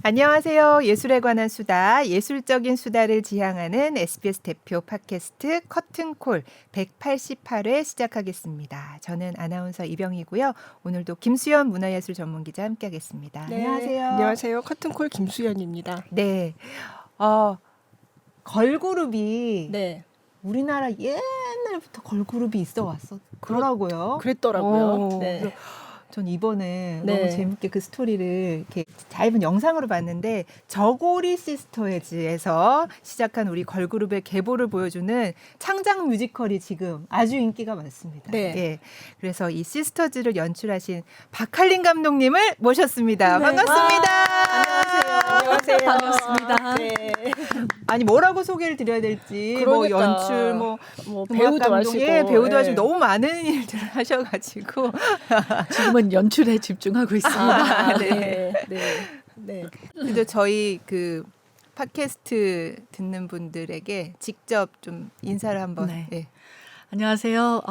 안녕하세요. 예술에 관한 수다, 예술적인 수다를 지향하는 SBS 대표 팟캐스트 커튼콜 188회 시작하겠습니다. 저는 아나운서 이병이고요. 오늘도 김수연 문화예술 전문기자 함께하겠습니다. 네, 안녕하세요. 안녕하세요. 커튼콜 김수연입니다. 네, 걸그룹이 네, 우리나라 옛날부터 걸그룹이 있어 왔었더라고요. 그랬더라고요. 네. 전 이번에 네. 너무 재밌게 그 스토리를 이렇게 짧은 영상으로 봤는데 저고리 시스터즈에서 시작한 우리 걸그룹의 계보를 보여주는 창작 뮤지컬이 지금 아주 인기가 많습니다. 네. 예. 그래서 이 시스터즈를 연출하신 박할린 감독님을 모셨습니다. 네. 반갑습니다. 안녕하세요. 반갑습니다. 네. 아니 뭐라고 소개를 드려야 될지 뭐 그러니까. 연출 뭐 배우도 음악 감독, 하시고, 예, 배우도 네. 하시고 너무 많은 일들을 하셔가지고 지금은 연출에 집중하고 있습니다. 네, 네, 네. 근데 저희 그 팟캐스트 듣는 분들에게 직접 좀 인사를 한번. 네. 예. 안녕하세요.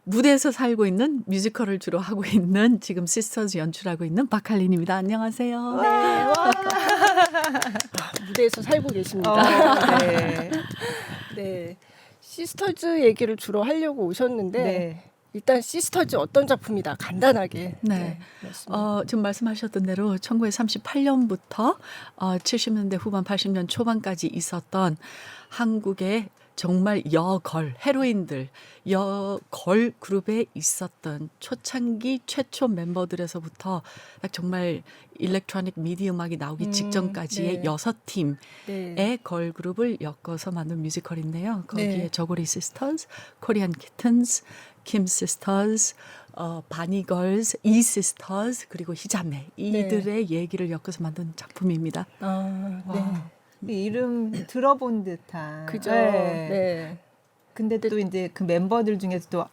무대에서 살고 있는 뮤지컬을 주로 하고 있는 지금 시스터즈 연출하고 있는 박할린입니다. 안녕하세요. 네. 와. 무대에서 살고 계십니다. 네. 네. 시스터즈 얘기를 주로 하려고 오셨는데 네. 일단 시스터즈 어떤 작품이다 간단하게. 네. 말씀해 지금 말씀하셨던 대로 1938년부터 70년대 후반 80년 초반까지 있었던 한국의 정말 여걸 헤로인들 여걸 그룹에 있었던 초창기 최초 멤버들에서부터 정말 일렉트로닉 미디 음악이 나오기 직전까지의 네. 6팀의 네. 걸그룹을 엮어서 만든 뮤지컬인데요. 거기에 네. 저고리 시스터즈, 코리안 키튼스, 킴 시스터즈, 바니걸스, 이 시스터즈 그리고 희자매 이들의 얘기를 엮어서 만든 작품입니다. 네. 이 이름 들어본 듯한. 그죠. 네. 네. 근데 또 이제 그 멤버들 중에서도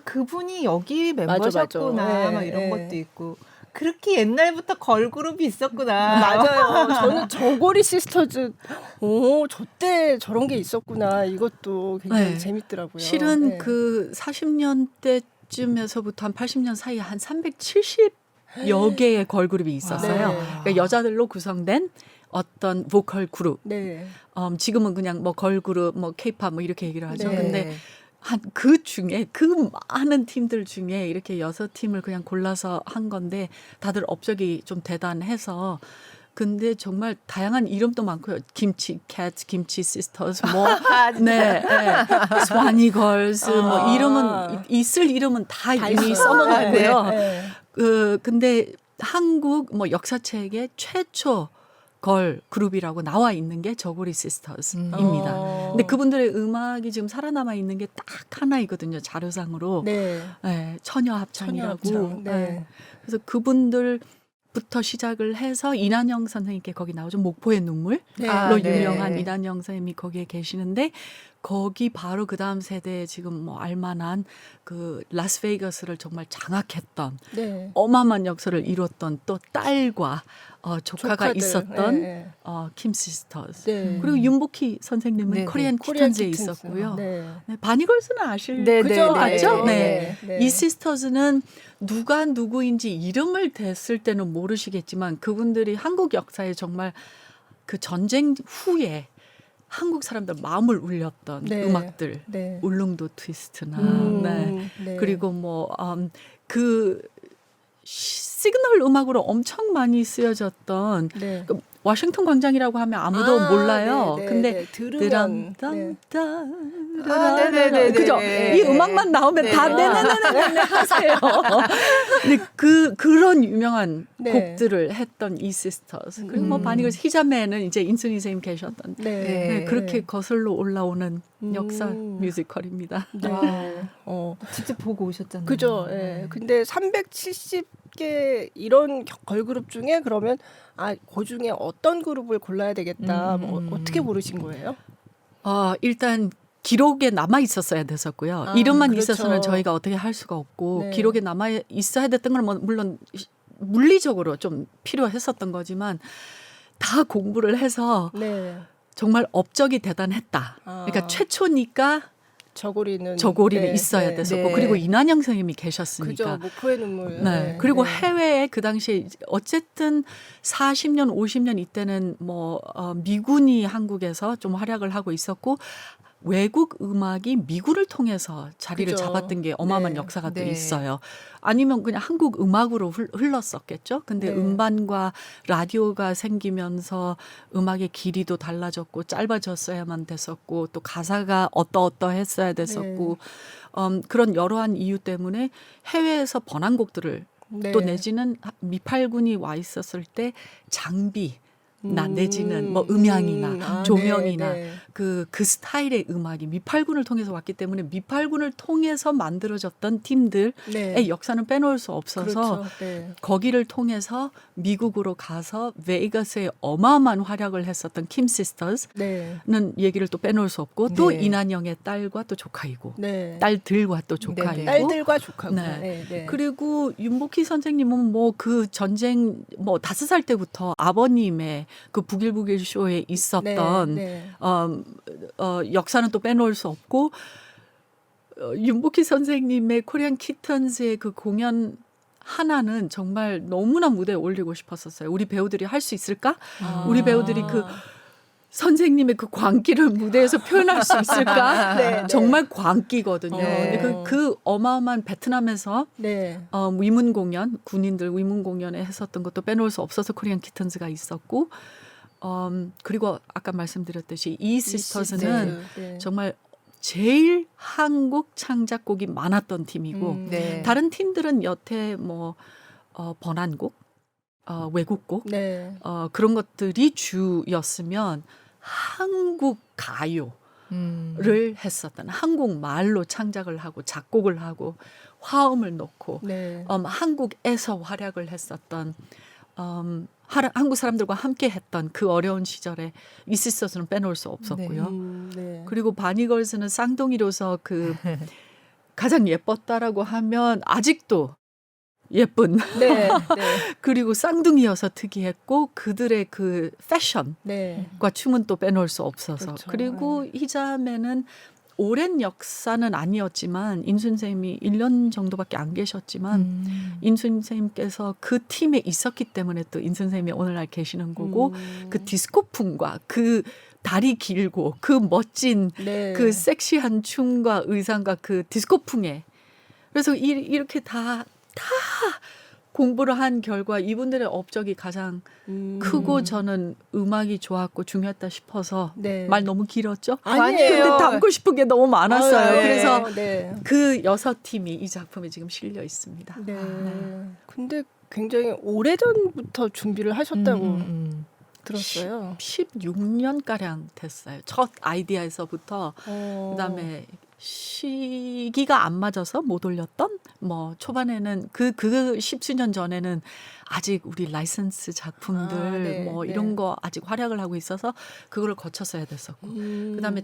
그분이 여기 맞아. 멤버셨구나 네, 막 이런 네. 것도 있고 그렇게 옛날부터 걸그룹이 있었구나. 맞아요. 저는 저고리 시스터즈, 저때 저런 게 있었구나. 이것도 굉장히 네. 재밌더라고요. 실은 네. 그 40년대쯤에서부터 한 80년 사이에 한 370여 개의 걸그룹이 있었어요. 네. 그러니까 여자들로 구성된 어떤 보컬 그룹. 네. 지금은 그냥 뭐 걸그룹, 뭐 케이팝 뭐 이렇게 얘기를 하죠. 네. 근데 한 그 중에 그 많은 팀들 중에 이렇게 6팀을 그냥 골라서 한 건데 다들 업적이 좀 대단해서 근데 정말 다양한 이름도 많고요. 김치 캣, 김치 시스터즈, 뭐, 네, 스와니 걸스, 뭐 이름은 있을 이름은 다 이미 있어요. 써먹었고요. 네. 근데 한국 뭐 역사책에 최초 걸 그룹이라고 나와 있는 게 저고리 시스터즈입니다. 근데 그분들의 음악이 지금 살아남아 있는 게 딱 하나이거든요. 자료상으로. 네. 네, 처녀 합창이라고. 처녀합창. 네. 네. 그래서 그분들부터 시작을 해서 이난영 선생님께 거기 나오죠. 목포의 눈물로 네. 네. 유명한 이난영 선생님이 거기에 계시는데 거기 바로 그 다음 세대에 지금 뭐 알만한 그 라스베이거스를 정말 장악했던 네. 어마어마한 역사를 이뤘던 또 딸과 조카가 조카들. 있었던 네. 킴 시스터즈. 네. 그리고 윤복희 선생님은 네, 네. 코리안 코리안 키튼즈에 키튼스. 있었고요. 네. 네, 바니걸스는 아실 네, 그죠? 네, 맞죠? 네. 네. 이 시스터즈는 누가 누구인지 이름을 댔을 때는 모르시겠지만 그분들이 한국 역사에 정말 그 전쟁 후에 한국 사람들 마음을 울렸던 네. 음악들. 네. 울릉도 트위스트나 네. 그리고 뭐 그 시그널 음악으로 엄청 많이 쓰여졌던 네. 그 워싱턴 광장이라고 하면 아무도 몰라요. 네, 네, 근데 네. 들으면 네. 네네네. 그죠? 네. 이 음악만 나오면 네. 다 네네네네 하세요. 근데 그런 유명한 네. 곡들을 했던 이 시스터스 그리고 뭐 바니걸스 희자매는 이제 인순이 선생님 계셨던 네. 네, 그렇게 네. 거슬러 올라오는 역사 음. 뮤지컬입니다. 네. 직접 보고 오셨잖아요. 그죠. 예. 근데 370개 이런 걸그룹 중에 그러면 그 중에 어떤 그룹을 골라야 되겠다. 뭐 어떻게 고르신 거예요? 일단 기록에 남아 있었어야 됐었고요. 이름만 그렇죠. 있어서는 저희가 어떻게 할 수가 없고 네. 기록에 남아 있어야 됐던 건 뭐 물론 물리적으로 좀 필요했었던 거지만 다 공부를 해서 네. 정말 업적이 대단했다. 그러니까 최초니까 저고리는 저고리는 있어야 네. 됐었고 네. 그리고 이난영 선생님이 계셨으니까. 그죠. 목포의 눈물. 네. 그리고 해외에 그 당시에 어쨌든 40년, 50년 이때는 뭐 미군이 한국에서 좀 활약을 하고 있었고 외국 음악이 미군을 통해서 자리를 그죠. 잡았던 게 어마어마한 네. 역사가 또 네. 있어요. 아니면 그냥 한국 음악으로 흘렀었겠죠. 근데 네. 음반과 라디오가 생기면서 음악의 길이도 달라졌고 짧아졌어야만 됐었고 또 가사가 어떠어떠했어야 됐었고 그런 여러한 이유 때문에 해외에서 번안곡들을 네. 또 내지는 미팔군이 와 있었을 때 장비 나 내지는 뭐 음향이나 조명이나 네. 그 스타일의 음악이 미팔군을 통해서 왔기 때문에 미팔군을 통해서 만들어졌던 팀들의 네. 역사는 빼놓을 수 없어서 그렇죠. 네. 거기를 통해서 미국으로 가서 베이거스에 어마어마한 활약을 했었던 킴 시스터즈는 네. 얘기를 또 빼놓을 수 없고 또 네. 이난영의 딸과 또 조카이고 네. 딸들과 또 조카이고 딸들과 조카고. 네. 네. 네. 그리고 윤복희 선생님은 뭐 그 전쟁 뭐 5살 때부터 아버님의 그 북일북일 쇼에 있었던 네. 역사는 또 빼놓을 수 없고 윤복희 선생님의 코리안 키튼즈의 그 공연 하나는 정말 너무나 무대에 올리고 싶었었어요. 우리 배우들이 할 수 있을까? 우리 배우들이 그 선생님의 그 광기를 무대에서 표현할 수 있을까? 네, 네. 정말 광기거든요. 네. 근데 그 어마어마한 베트남에서 네. 위문 공연, 군인들 위문 공연에 했었던 것도 빼놓을 수 없어서 코리안 키튼즈가 있었고 그리고 아까 말씀드렸듯이 이 시스터즈는 네. 정말 제일 한국 창작곡이 많았던 팀이고 네. 다른 팀들은 여태 뭐 번안곡, 외국곡 네. 그런 것들이 주였으면 한국 가요를 했었던 한국말로 창작을 하고 작곡을 하고 화음을 넣고 네. 한국에서 활약을 했었던 한국 사람들과 함께 했던 그 어려운 시절에 이 시스터즈는 빼놓을 수 없었고요. 네. 그리고 바니걸스는 쌍둥이로서 그 가장 예뻤다라고 하면 아직도 예쁜 네. 네. 그리고 쌍둥이여서 특이했고 그들의 그 패션과 네. 춤은 또 빼놓을 수 없어서 그렇죠. 그리고 희자매는 오랜 역사는 아니었지만 인순 선생님이 1년 정도밖에 안 계셨지만 인순 선생님께서 그 팀에 있었기 때문에 또 인순 선생님이 오늘날 계시는 거고 그 디스코풍과 그 다리 길고 그 멋진 네. 그 섹시한 춤과 의상과 그 디스코풍에 그래서 이렇게 다 공부를 한 결과 이분들의 업적이 가장 크고 저는 음악이 좋았고 중요했다 싶어서 네. 말 너무 길었죠? 아니에요. 근데 담고 싶은 게 너무 많았어요. 아유, 네. 그래서 네. 그 6팀이 이 작품에 지금 실려 있습니다. 네. 근데 굉장히 오래전부터 준비를 하셨다고 들었어요. 16년가량 됐어요. 첫 아이디어에서부터 그다음에 시기가 안 맞아서 못 올렸던 뭐 초반에는 그 십수년 전에는 아직 우리 라이선스 작품들 네, 뭐 네. 이런 거 아직 활약을 하고 있어서 그거를 거쳤어야 됐었고 그다음에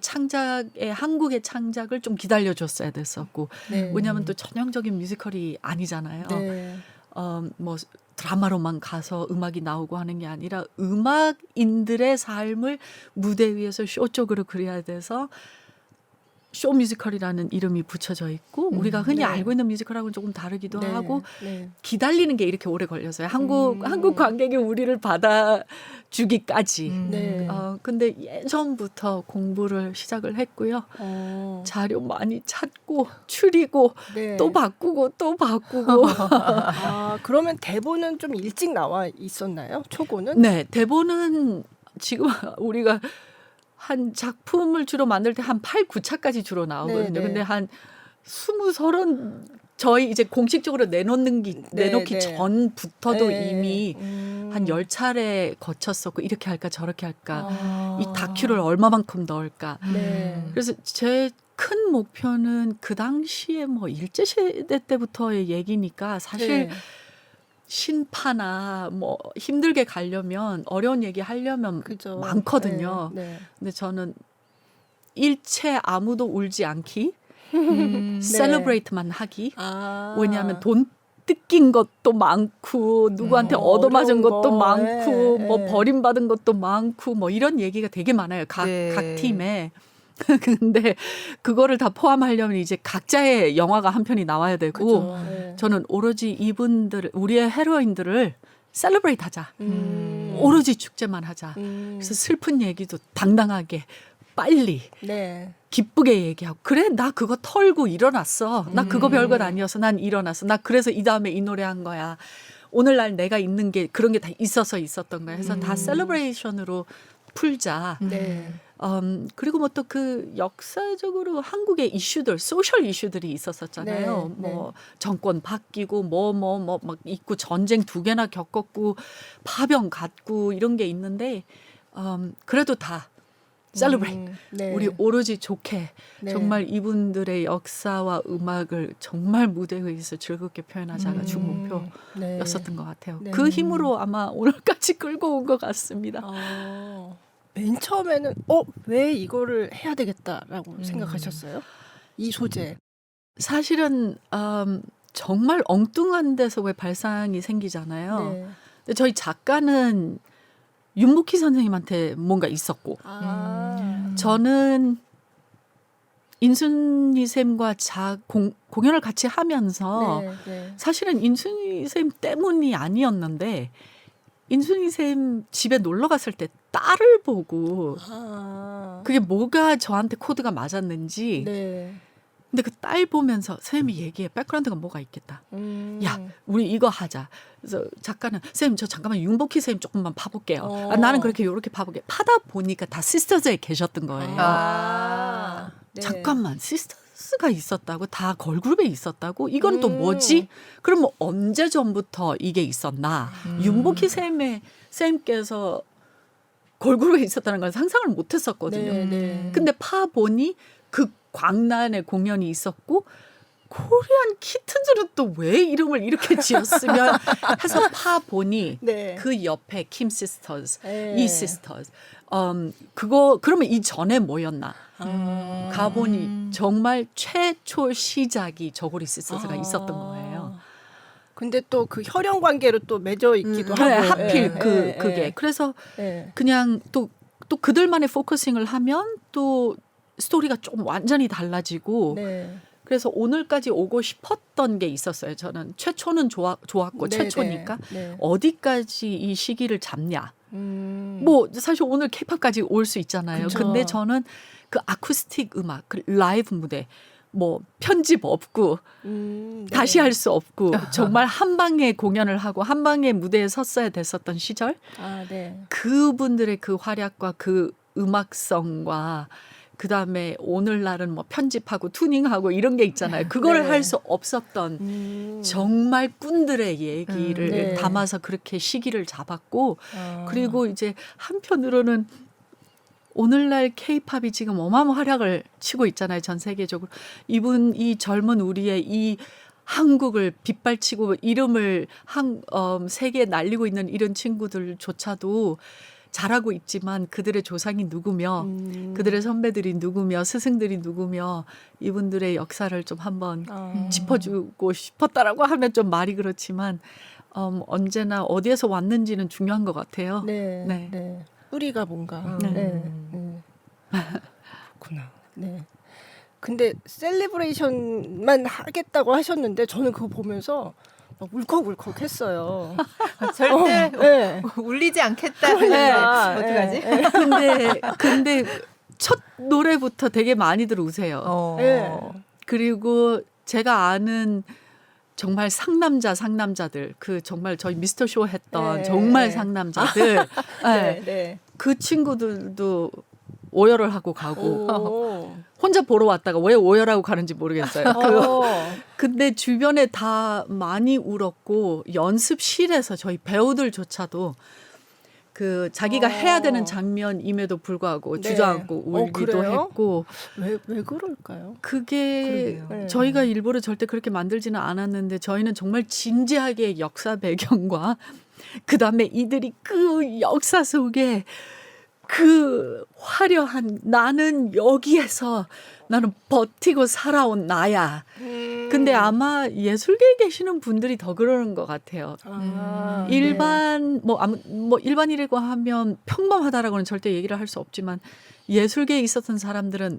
한국의 창작을 좀 기다려줬어야 됐었고 네. 왜냐하면 또 전형적인 뮤지컬이 아니잖아요. 네. 뭐 드라마로만 가서 음악이 나오고 하는 게 아니라 음악인들의 삶을 무대 위에서 쇼 쪽으로 그려야 돼서 쇼 뮤지컬이라는 이름이 붙여져 있고 우리가 흔히 네. 알고 있는 뮤지컬하고는 조금 다르기도 네. 하고 네. 기다리는 게 이렇게 오래 걸려서요. 한국 관객이 우리를 받아주기까지. 네. 근데 예전부터 공부를 시작을 했고요. 자료 많이 찾고 추리고 네. 또 바꾸고 또 바꾸고. 그러면 대본은 좀 일찍 나와 있었나요? 초고는? 네, 대본은 지금 우리가 한 작품을 주로 만들 때 한 8, 9차까지 주로 나오거든요. 네, 네. 근데 한 20, 30 저희 이제 공식적으로 내놓기 네. 전부터도 네. 이미 한 10차례 거쳤었고 이렇게 할까 저렇게 할까 이 아. 다큐를 얼마만큼 넣을까. 네. 그래서 제 큰 목표는 그 당시에 뭐 일제시대 때부터의 얘기니까 사실 네. 신파나 뭐 힘들게 가려면 어려운 얘기 하려면 그죠. 많거든요. 네. 근데 저는 일체 아무도 울지 않기, 네. 셀러브레이트만 하기. 아. 왜냐하면 돈 뜯긴 것도 많고 누구한테 얻어맞은 어려운 것도 거. 많고 네, 뭐 네. 버림받은 것도 많고 뭐 이런 얘기가 되게 많아요. 각 네. 팀에. 근데 그거를 다 포함하려면 이제 각자의 영화가 한 편이 나와야 되고 그죠. 네. 저는 오로지 이분들 우리의 헤로인들을 셀러브레이트 하자. 음. 오로지 축제만 하자. 음. 그래서 슬픈 얘기도 당당하게 빨리 네. 기쁘게 얘기하고 그래 나 그거 털고 일어났어. 나 그거 별것 아니어서 난 일어났어. 나 그래서 이 다음에 이 노래 한 거야. 오늘날 내가 있는 게 그런 게 다 있어서 있었던 거야. 그래서 다 셀러브레이션으로 풀자. 네. 그리고 뭐 또 그 역사적으로 한국의 이슈들, 소셜 이슈들이 있었었잖아요. 네, 뭐 정권 바뀌고 뭐 막 있고 전쟁 2개나 겪었고 파병 갔고 이런 게 있는데 그래도 다 셀러브레이트. 네. 우리 오로지 좋게 네. 정말 이분들의 역사와 음악을 정말 무대 위에서 즐겁게 표현하자가 주 목표였었던 것 같아요. 네. 그 힘으로 아마 오늘까지 끌고 온 것 같습니다. 맨 처음에는 왜 이거를 해야 되겠다라고 생각하셨어요? 이 소재. 사실은 정말 엉뚱한 데서 왜 발상이 생기잖아요. 네. 근데 저희 작가는 윤복희 선생님한테 뭔가 있었고 저는 인순이 쌤과 공연을 같이 하면서 네, 네. 사실은 인순이 쌤 때문이 아니었는데 인순이 쌤 집에 놀러 갔을 때 딸을 보고 그게 뭐가 저한테 코드가 맞았는지 네. 근데 그 딸 보면서 선생님이 얘기해 백그라운드가 뭐가 있겠다. 야 우리 이거 하자. 그래서 작가는 선생님 저 잠깐만 윤복희 선생님 조금만 파볼게요. 나는 그렇게 요렇게 파볼게. 파다 보니까 다 시스터즈에 계셨던 거예요. 네. 잠깐만 시스터즈가 있었다고 다 걸그룹에 있었다고 이건 또 뭐지? 그럼 뭐 언제 전부터 이게 있었나? 윤복희 쌤께서 걸그룹에 있었다는 건 상상을 못했었거든요. 네, 네. 근데 파 보니 그 광란의 공연이 있었고 코리안 키튼즈는 또 왜 이름을 이렇게 지었으면 해서 파 보니 네. 그 옆에 킴 시스터즈, 네. 이 시스터즈 그거 그러면 이 전에 뭐였나? 가보니 정말 최초 시작이 저고리 시스터즈가 있었던 거예요. 근데 또 그 혈연 관계로 또 맺어 있기도 네, 하고. 하필 예, 그게 예. 그래서 예. 그냥 또 그들만의 포커싱을 하면 또 스토리가 좀 완전히 달라지고 네. 그래서 오늘까지 오고 싶었던 게 있었어요. 저는 최초는 좋았고 네, 최초니까 네, 네. 어디까지 이 시기를 잡냐. 음. 뭐 사실 오늘 케이팝까지 올 수 있잖아요. 그쵸. 근데 저는 그 아쿠스틱 음악, 그 라이브 무대 뭐 편집 없고 네. 다시 할 수 없고 정말 한 방에 공연을 하고 한 방에 무대에 섰어야 됐었던 시절 네. 그분들의 그 활약과 그 음악성과 그다음에 오늘날은 뭐 편집하고 투닝하고 이런 게 있잖아요. 그거를 네. 할 수 없었던 정말 꾼들의 얘기를 네. 담아서 그렇게 시기를 잡았고 그리고 이제 한편으로는 오늘날 케이팝이 지금 어마어마한 활약을 치고 있잖아요. 전 세계적으로. 이 젊은 우리의 이 한국을 빗발치고 이름을 세계에 날리고 있는 이런 친구들조차도 잘하고 있지만 그들의 조상이 누구며 그들의 선배들이 누구며 스승들이 누구며 이분들의 역사를 좀 한번 짚어주고 싶었다라고 하면 좀 말이 그렇지만 언제나 어디에서 왔는지는 중요한 것 같아요. 네. 네. 네. 뿌리가 뭔가. 네. 네. 그렇구나. 네. 근데 셀리브레이션만 하겠다고 하셨는데 저는 그거 보면서 막 울컥울컥했어요. 절대 네. 울리지 않겠다. 그러니까. 어떡하지? 근데 첫 노래부터 되게 많이들 우세요. 네. 그리고 제가 아는 정말 상남자들 그 정말 저희 미스터 쇼 했던 네. 정말 상남자들 네. 네. 그 친구들도 오열을 하고 가고 오. 혼자 보러 왔다가 왜 오열하고 가는지 모르겠어요. 어. 근데 주변에 다 많이 울었고 연습실에서 저희 배우들조차도 그 자기가 해야 되는 장면임에도 불구하고 네. 주저앉고 울기도 그래요? 했고 왜 그럴까요? 그게 그러게요. 저희가 일부러 절대 그렇게 만들지는 않았는데 저희는 정말 진지하게 역사 배경과 그다음에 이들이 그 역사 속에 그 화려한 나는 여기에서 나는 버티고 살아온 나야. 근데 아마 예술계에 계시는 분들이 더 그러는 것 같아요. 일반 뭐 일반이라고 하면 평범하다라고는 절대 얘기를 할 수 없지만 예술계에 있었던 사람들은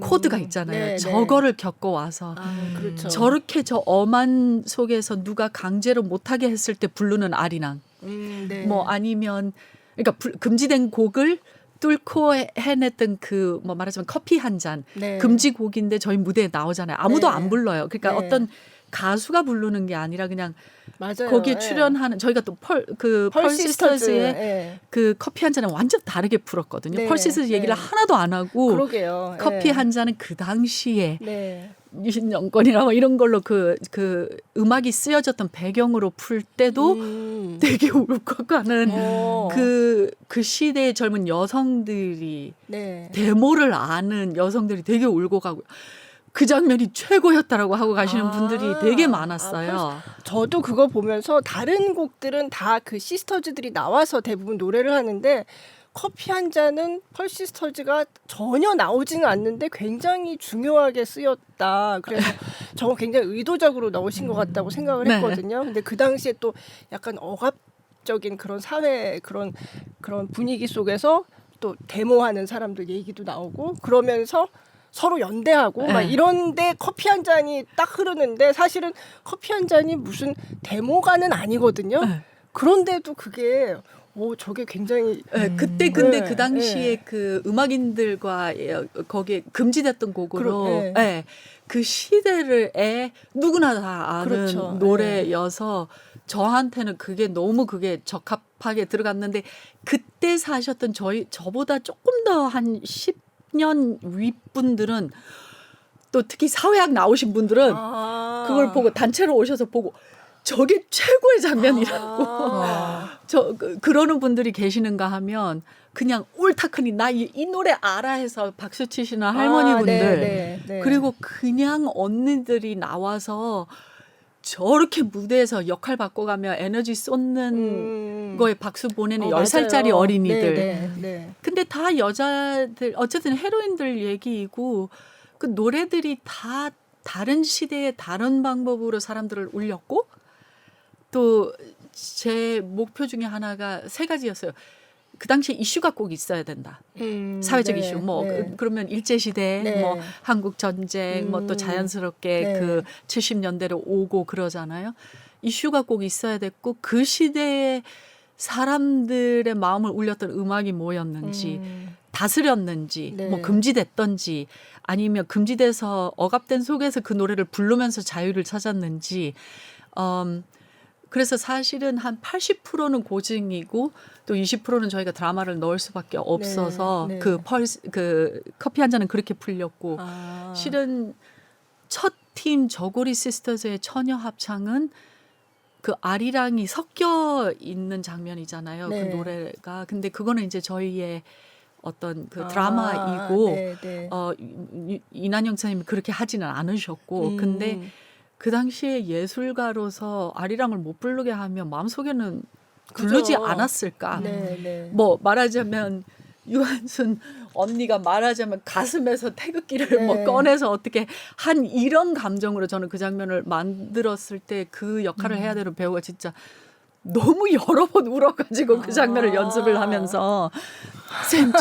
코드가 있잖아요. 네, 저거를 겪고 와서 그렇죠. 저렇게 저 엄한 속에서 누가 강제로 못하게 했을 때 부르는 아리랑 네. 뭐 아니면 그러니까 금지된 곡을 뚫고 해냈던 그 뭐 말하자면 커피 한 잔 네. 금지 곡인데 저희 무대에 나오잖아요. 아무도 네. 안 불러요. 그러니까 네. 어떤 가수가 부르는 게 아니라 그냥 맞아요. 거기에 예. 출연하는 저희가 또 펄 펄시스터즈의 시스터즈의 그 커피 한 잔은 완전 다르게 풀었거든요. 네. 펄 시스터즈 네. 얘기를 하나도 안 하고 그러게요. 커피 예. 한 잔은 그 당시에 네. 유신정권이나 뭐 이런 걸로 그 음악이 쓰여졌던 배경으로 풀 때도 되게 울컥하는 어. 그 시대의 젊은 여성들이 네. 데모를 아는 여성들이 되게 울고 가고 그 장면이 최고였다라고 하고 가시는 분들이 되게 많았어요. 저도 그거 보면서 다른 곡들은 다 그 시스터즈들이 나와서 대부분 노래를 하는데 커피 한 잔은 펄 시스터즈가 전혀 나오지는 않는데 굉장히 중요하게 쓰였다. 그래서 저거 굉장히 의도적으로 넣으신 것 같다고 생각을 네. 했거든요. 근데 그 당시에 또 약간 억압적인 그런 사회 그런 분위기 속에서 또 데모하는 사람들 얘기도 나오고 그러면서 서로 연대하고 막 네. 이런데 커피 한 잔이 딱 흐르는데 사실은 커피 한 잔이 무슨 데모가는 아니거든요. 네. 그런데도 그게 저게 굉장히 그때 근데 네, 그 당시에 네. 그 음악인들과 거기에 금지됐던 곡으로 네. 예, 그 시대를 누구나 다 아는 그렇죠. 노래여서 저한테는 그게 너무 그게 적합하게 들어갔는데 그때 사셨던 저보다 조금 더 한 10년 윗분들은 또 특히 사회학 나오신 분들은 그걸 보고 단체로 오셔서 보고 저게 최고의 장면이라고 그러는 분들이 계시는가 하면 그냥 옳다크니 나 이 노래 알아 해서 박수 치시는 할머니분들 네. 그리고 그냥 언니들이 나와서 저렇게 무대에서 역할 바꿔가며 에너지 쏟는 거에 박수 보내는 10살짜리 맞아요. 어린이들 네. 근데 다 여자들 어쨌든 헤로인들 얘기이고 그 노래들이 다 다른 시대의 다른 방법으로 사람들을 울렸고 또 제 목표 중에 하나가 3가지였어요. 그 당시에 이슈가 꼭 있어야 된다. 사회적 이슈. 그러면 일제시대, 네. 뭐 한국 전쟁, 뭐 또 자연스럽게 네. 그 70년대로 오고 그러잖아요. 이슈가 꼭 있어야 됐고 그 시대에 사람들의 마음을 울렸던 음악이 뭐였는지 다스렸는지 네. 뭐 금지됐던지 아니면 금지돼서 억압된 속에서 그 노래를 부르면서 자유를 찾았는지 그래서 사실은 한 80%는 고증이고 또 20%는 저희가 드라마를 넣을 수밖에 없어서 네. 그 커피 한 잔은 그렇게 풀렸고 실은 첫 팀 저고리 시스터즈의 처녀 합창은 그 아리랑이 섞여 있는 장면이잖아요. 네. 그 노래가. 근데 그거는 이제 저희의 어떤 그 드라마이고 네. 이난영 선생님이 그렇게 하지는 않으셨고 근데 그 당시에 예술가로서 아리랑을 못 부르게 하면 마음속에는 부르지 그죠. 않았을까. 네. 뭐 말하자면 유한순 언니가 말하자면 가슴에서 태극기를 네. 뭐 꺼내서 어떻게 한 이런 감정으로 저는 그 장면을 만들었을 때 그 역할을 해야 되는 배우가 진짜 너무 여러 번 울어가지고 그 장면을 연습을 하면서 쌤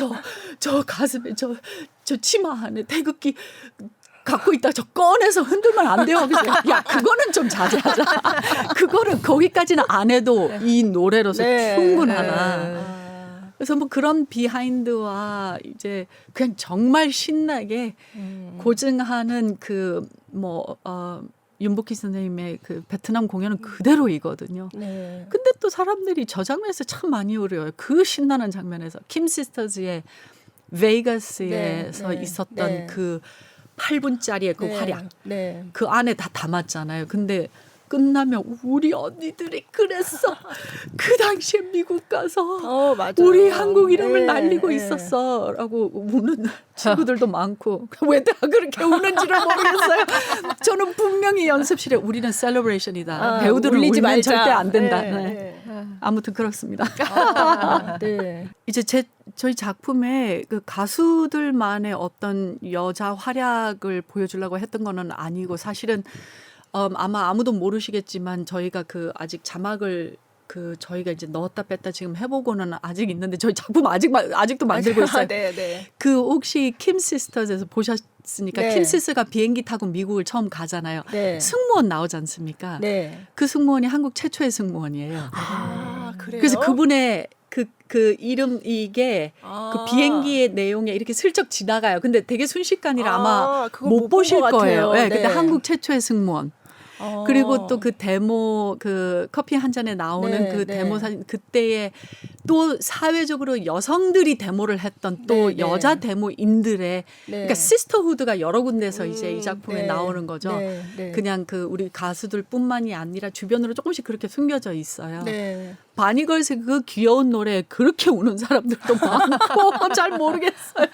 저 가슴에 저 치마 안에 태극기 갖고 있다 저 꺼내서 흔들면 안 돼요. 그래서 야 그거는 좀 자제하자. 그거를 거기까지는 안 해도 이 노래로서 충분하다. 그래서 뭐 그런 비하인드와 이제 그냥 정말 신나게 고증하는 그 뭐 윤복희 선생님의 그 베트남 공연은 그대로이거든요. 네. 근데 또 사람들이 저 장면에서 참 많이 울어요. 그 신나는 장면에서 킴 시스터즈의 베이거스에서 네. 있었던 네. 그 8분짜리의 그 활약 네. 그 안에 다 담았잖아요. 근데 끝나면 우리 언니들이 그랬어. 그 당시에 미국 가서 맞아요. 우리 한국 이름을 네, 날리고 네. 있었어라고 우는 친구들도 많고 왜 다 그렇게 우는지를 모르겠어요. 저는 분명히 연습실에 우리는 셀러브레이션이다. 배우들은 울리지 울면 말자. 절대 안 된다. 네. 네. 아무튼 그렇습니다. 네. 이제 저희 작품에 그 가수들만의 어떤 여자 활약을 보여주려고 했던 거는 아니고 사실은 아마 아무도 모르시겠지만 저희가 그 아직 자막을 그 저희가 이제 넣었다 뺐다 지금 해보고는 아직 있는데 저희 작품 아직도 만들고 있어요. 네. 그 혹시 킴 시스터즈에서 보셨으니까 네. 킴 시스가 비행기 타고 미국을 처음 가잖아요. 네. 승무원 나오지 않습니까? 네. 그 승무원이 한국 최초의 승무원이에요. 아, 그래요? 그래서 그분의 그 이름 이게 아. 그 비행기의 내용에 이렇게 슬쩍 지나가요. 근데 되게 순식간이라 아마 그거 못 보실 본것 거예요. 같아요. 네, 근데 한국 최초의 승무원. 그리고 또 그 데모 그 커피 한 잔에 나오는 네, 그 네. 데모 사진 그때에 또 사회적으로 여성들이 데모를 했던 또 네, 네. 여자 데모인들의 네. 그러니까 시스터후드가 여러 군데서 이제 이 작품에 네. 나오는 거죠. 네. 그냥 그 우리 가수들뿐만이 아니라 주변으로 조금씩 그렇게 숨겨져 있어요. 네. 바니걸스의 그 귀여운 노래에 그렇게 우는 사람들도 많고 잘 모르겠어요.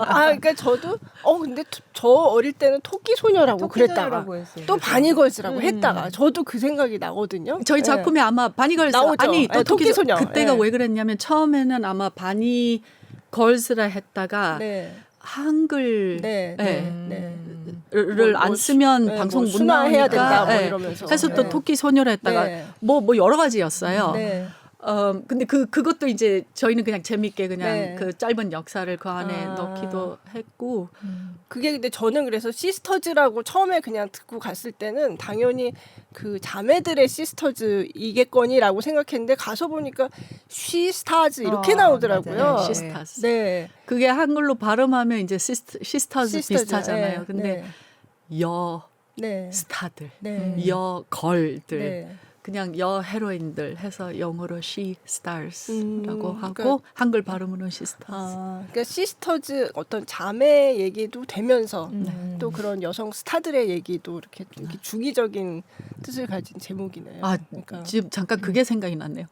그러니까 저도 근데 저 어릴 때는 토끼 소녀라고 그랬다가 토끼소녀라고 했어요. 또 바니걸스라고 했다가 저도 그 생각이 나거든요. 저희 네. 작품에 아마 바니걸스 나오죠. 아니 또 네, 토끼소녀. 그때가 네. 왜 그랬냐면 처음에는 아마 바니걸스라 했다가 네. 한글 네. 네. 네. 를 뭐, 안 쓰면 네, 방송 뭐 못 순화해야 나오니까 된다 뭐 네. 이러면서. 그래서 또 네. 토끼 소녀를 했다가 네. 뭐 여러 가지였어요. 네. 근데 그것도 이제 저희는 그냥 재밌게 그냥 네. 그 짧은 역사를 그 안에 아. 넣기도 했고 그게 근데 저는 그래서 시스터즈라고 처음에 그냥 듣고 갔을 때는 당연히 그 자매들의 시스터즈이겠거니라고 생각했는데 가서 보니까 쉬스타즈 이렇게 나오더라고요. 맞아요. 네, 시스타즈. 네. 그게 한글로 발음하면 이제 시스터즈 시스터즈. 비슷하잖아요. 네. 근데 여 네. 스타들, 네. 여 걸들, 네. 그냥 여 헤로인들 해서 영어로 she stars라고 하고 그러니까- 한글 발음으로는 시스터즈. 그러니까 시스터즈 어떤 자매 얘기도 되면서 또 그런 여성 스타들의 얘기도 이렇게 주기적인 뜻을 가진 제목이네요. 아, 그러니까 지금 잠깐 그게 생각이 났네요.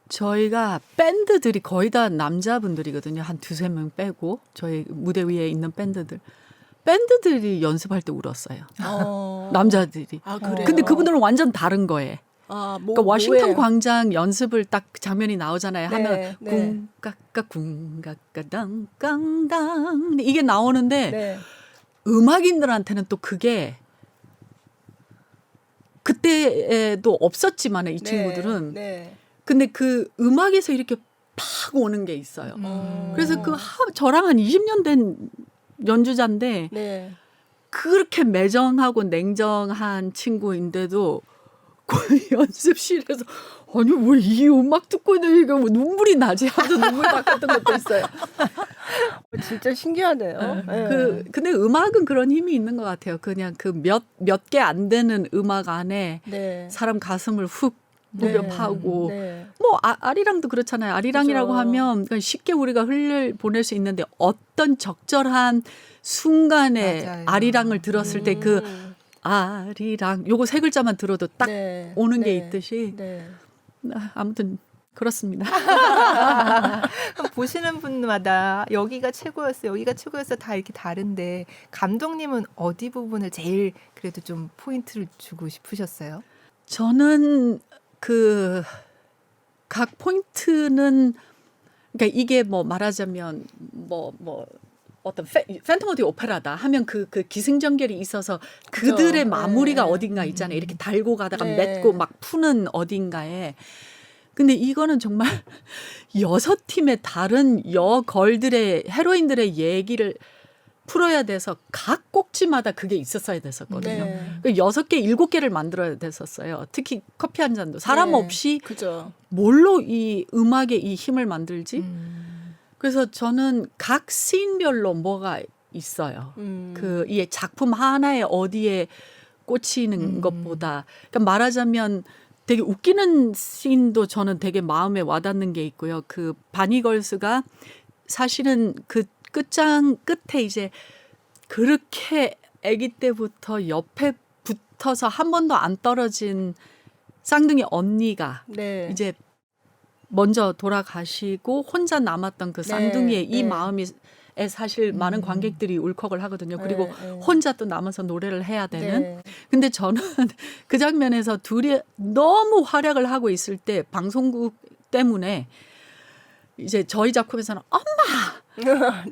저희가 밴드들이 거의 다 남자분들이거든요. 한 두세 명 빼고 저희 무대 위에 있는 밴드들이 연습할 때 울었어요. 남자들이. 그래요? 근데 그분들은 완전 다른 거예요. 그러니까 워싱턴 뭐예요? 광장 연습을 딱 장면이 나오잖아요. 네, 하면 네. 쿵까까 쿵까까 당깡당 근데 이게 나오는데 네. 음악인들한테는 또 그게 그때에도 없었지만 이 친구들은 네. 근데 그 음악에서 이렇게 팍 오는 게 있어요. 그래서 저랑 한 20년 된 연주자인데 네. 그렇게 매정하고 냉정한 친구인데도 그 연습실에서 아니 왜 이 음악 듣고 있는데 뭐 눈물이 나지 하도 눈물 닦았던 것도 있어요. 진짜 신기하네요. 근데 음악은 그런 힘이 있는 것 같아요. 그냥 그 몇 개 안 되는 음악 안에 네. 사람 가슴을 훅 녹여 네. 파고 네. 뭐 아리랑도 그렇잖아요. 아리랑이라고 그죠. 하면 그냥 쉽게 우리가 보낼 수 있는데 어떤 적절한 순간에 맞아요. 아리랑을 들었을 때 그 아리랑 요거 세 글자만 들어도 딱 네. 오는 게 네. 있듯이 네. 아무튼 그렇습니다. 보시는 분마다 여기가 최고였어요. 여기가 최고였어 다 이렇게 다른데 감독님은 어디 부분을 제일 그래도 좀 포인트를 주고 싶으셨어요? 저는 그 각 포인트는 그러니까 이게 뭐 말하자면 뭐 어떤 팬텀 오브 오페라다 하면 그 기승전결이 있어서 그들의 그죠. 마무리가 네. 어딘가 있잖아요. 이렇게 달고 가다가 네. 맺고 막 푸는 어딘가에. 근데 이거는 정말 6팀의 다른 여걸들의 헤로인들의 얘기를 풀어야 돼서 각 꼭지마다 그게 있었어야 됐었거든요. 네. 6개, 7개를 만들어야 됐었어요. 특히 커피 한 잔도 사람 네. 없이 그죠. 뭘로 이 음악의 이 힘을 만들지? 그래서 저는 각 씬별로 뭐가 있어요. 이 작품 하나에 어디에 꽂히는 것보다. 그러니까 말하자면 되게 웃기는 씬도 저는 되게 마음에 와닿는 게 있고요. 그 바니걸스가 사실은 그 끝장 끝에 이제 그렇게 아기 때부터 옆에 붙어서 한 번도 안 떨어진 쌍둥이 언니가 네. 이제 먼저 돌아가시고 혼자 남았던 그 쌍둥이의 이 네. 마음이 사실 많은 관객들이 울컥을 하거든요. 그리고 네. 혼자 또 남아서 노래를 해야 되는. 네. 근데 저는 그 장면에서 둘이 너무 활약을 하고 있을 때 방송국 때문에 이제 저희 작품에서는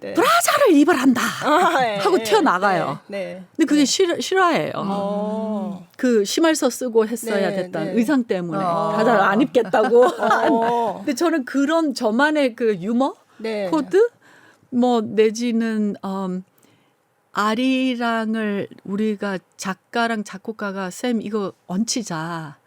네. 브라자를 입으란다 네, 하고 네, 튀어나가요. 네. 근데 그게 실화예요. 그 심할서 쓰고 했어야 네, 됐던 네. 의상 때문에 어. 브라자를 안 입겠다고. 어. 근데 저는 그런 저만의 그 유머 네. 코드 뭐 내지는 아리랑을 우리가 작가랑 작곡가가 쌤 이거 얹히자.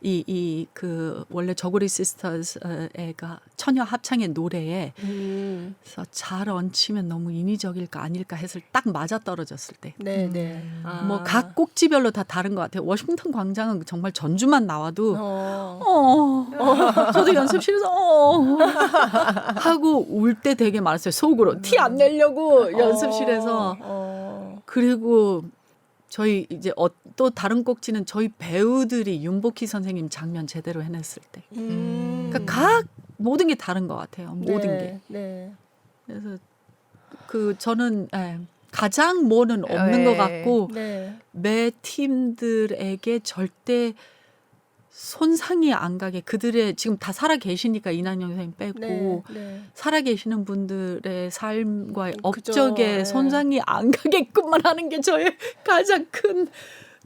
이 그 원래 저고리 시스터즈가 처녀 합창의 노래에 그래서 잘 얹히면 너무 인위적일까 아닐까 해서 딱 맞아 떨어졌을 때. 네, 네. 아. 뭐 각 꼭지별로 다 다른 것 같아요. 워싱턴 광장은 정말 전주만 나와도 저도 연습실에서 하고 울 때 되게 많았어요. 속으로 티 안 내려고 연습실에서. 그리고 저희 이제 또 다른 꼭지는 저희 배우들이 윤복희 선생님 장면 제대로 해냈을 때. 그러니까 각 모든 게 다른 것 같아요. 모든 게. 네. 그래서 그 저는 가장 뭐는 없는 것 같고 네. 매 팀들에게 절대 손상이 안 가게 그들의 지금 다 살아 계시니까 이난영 선생님 빼고 네. 네. 살아 계시는 분들의 삶과의 그죠. 업적에 네. 손상이 안 가게끔만 하는 게 저의 가장 큰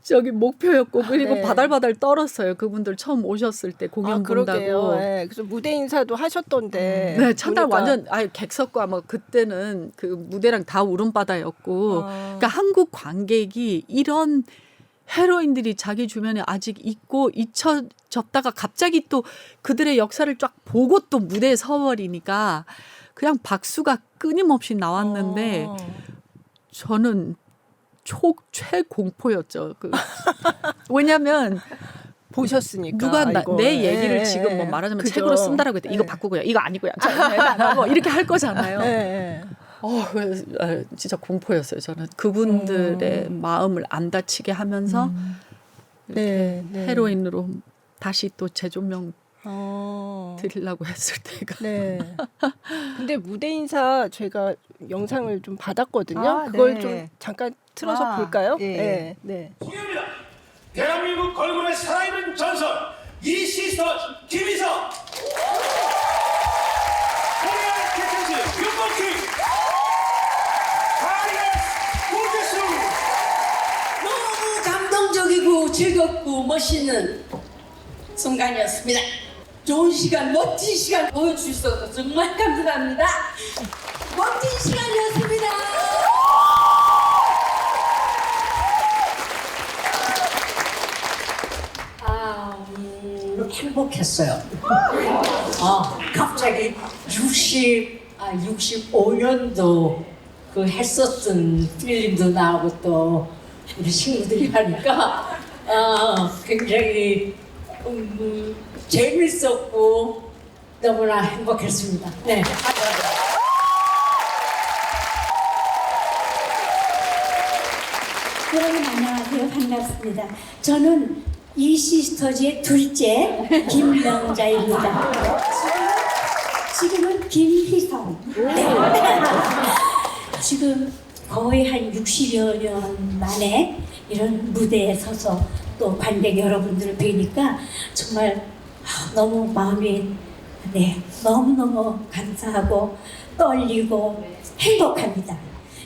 저기 목표였고 그리고 네. 바달바달 떨었어요. 그분들 처음 오셨을 때 공연 그러게요. 본다고. 네. 그래서 무대 인사도 하셨던데. 네, 첫날 보니까. 완전 객석과 뭐 그때는 그 무대랑 다 울음바다였고, 그러니까 한국 관객이 이런 헤로인들이 자기 주변에 아직 있고 잊혀졌다가 갑자기 또 그들의 역사를 쫙 보고 또 무대에 서버리니까 그냥 박수가 끊임없이 나왔는데 저는 최공포였죠. 왜냐하면 보셨으니까 누가 이거. 내 얘기를 네. 지금 뭐 말하자면 그죠. 책으로 쓴다라고 했대. 이거 네. 바꾸고요. 이거 아니고요. 뭐 이렇게 할 거잖아요. 네. 진짜 공포였어요. 저는 그분들의 마음을 안 다치게 하면서 네. 헤로인으로 다시 또 재조명 어. 드리려고 했을 때가. 네. 근데 무대 인사 제가 영상을 좀 받았거든요. 아, 그걸 네. 좀 잠깐 틀어서 아, 볼까요? 예. 네. 네. 소개합니다. 대한민국 걸그룹의 살아있는 전설 이 시스터 김희성 코리안 키튼즈 윤복희 하리에스 고재수 너무 감동적이고 즐겁고 멋있는 순간이었습니다. 좋은 시간, 멋진 시간 보여주셔서 정말 감사합니다. 멋진 시간이었습니다. 행복했어요. 갑자기 65년도 그 했었던 필름도 나오고 또 우리 친구들이 하니까 굉장히 재밌었고 너무나 행복했습니다. 네. 여러분 안녕하세요. 반갑습니다. 저는 이 시스터즈의 둘째 김명자입니다. 지금은 김희성. 네. 지금 거의 한 60여 년 만에 이런 무대에 서서 또 관객 여러분들을 뵈니까 정말 너무 마음이 너무너무 감사하고 떨리고 행복합니다.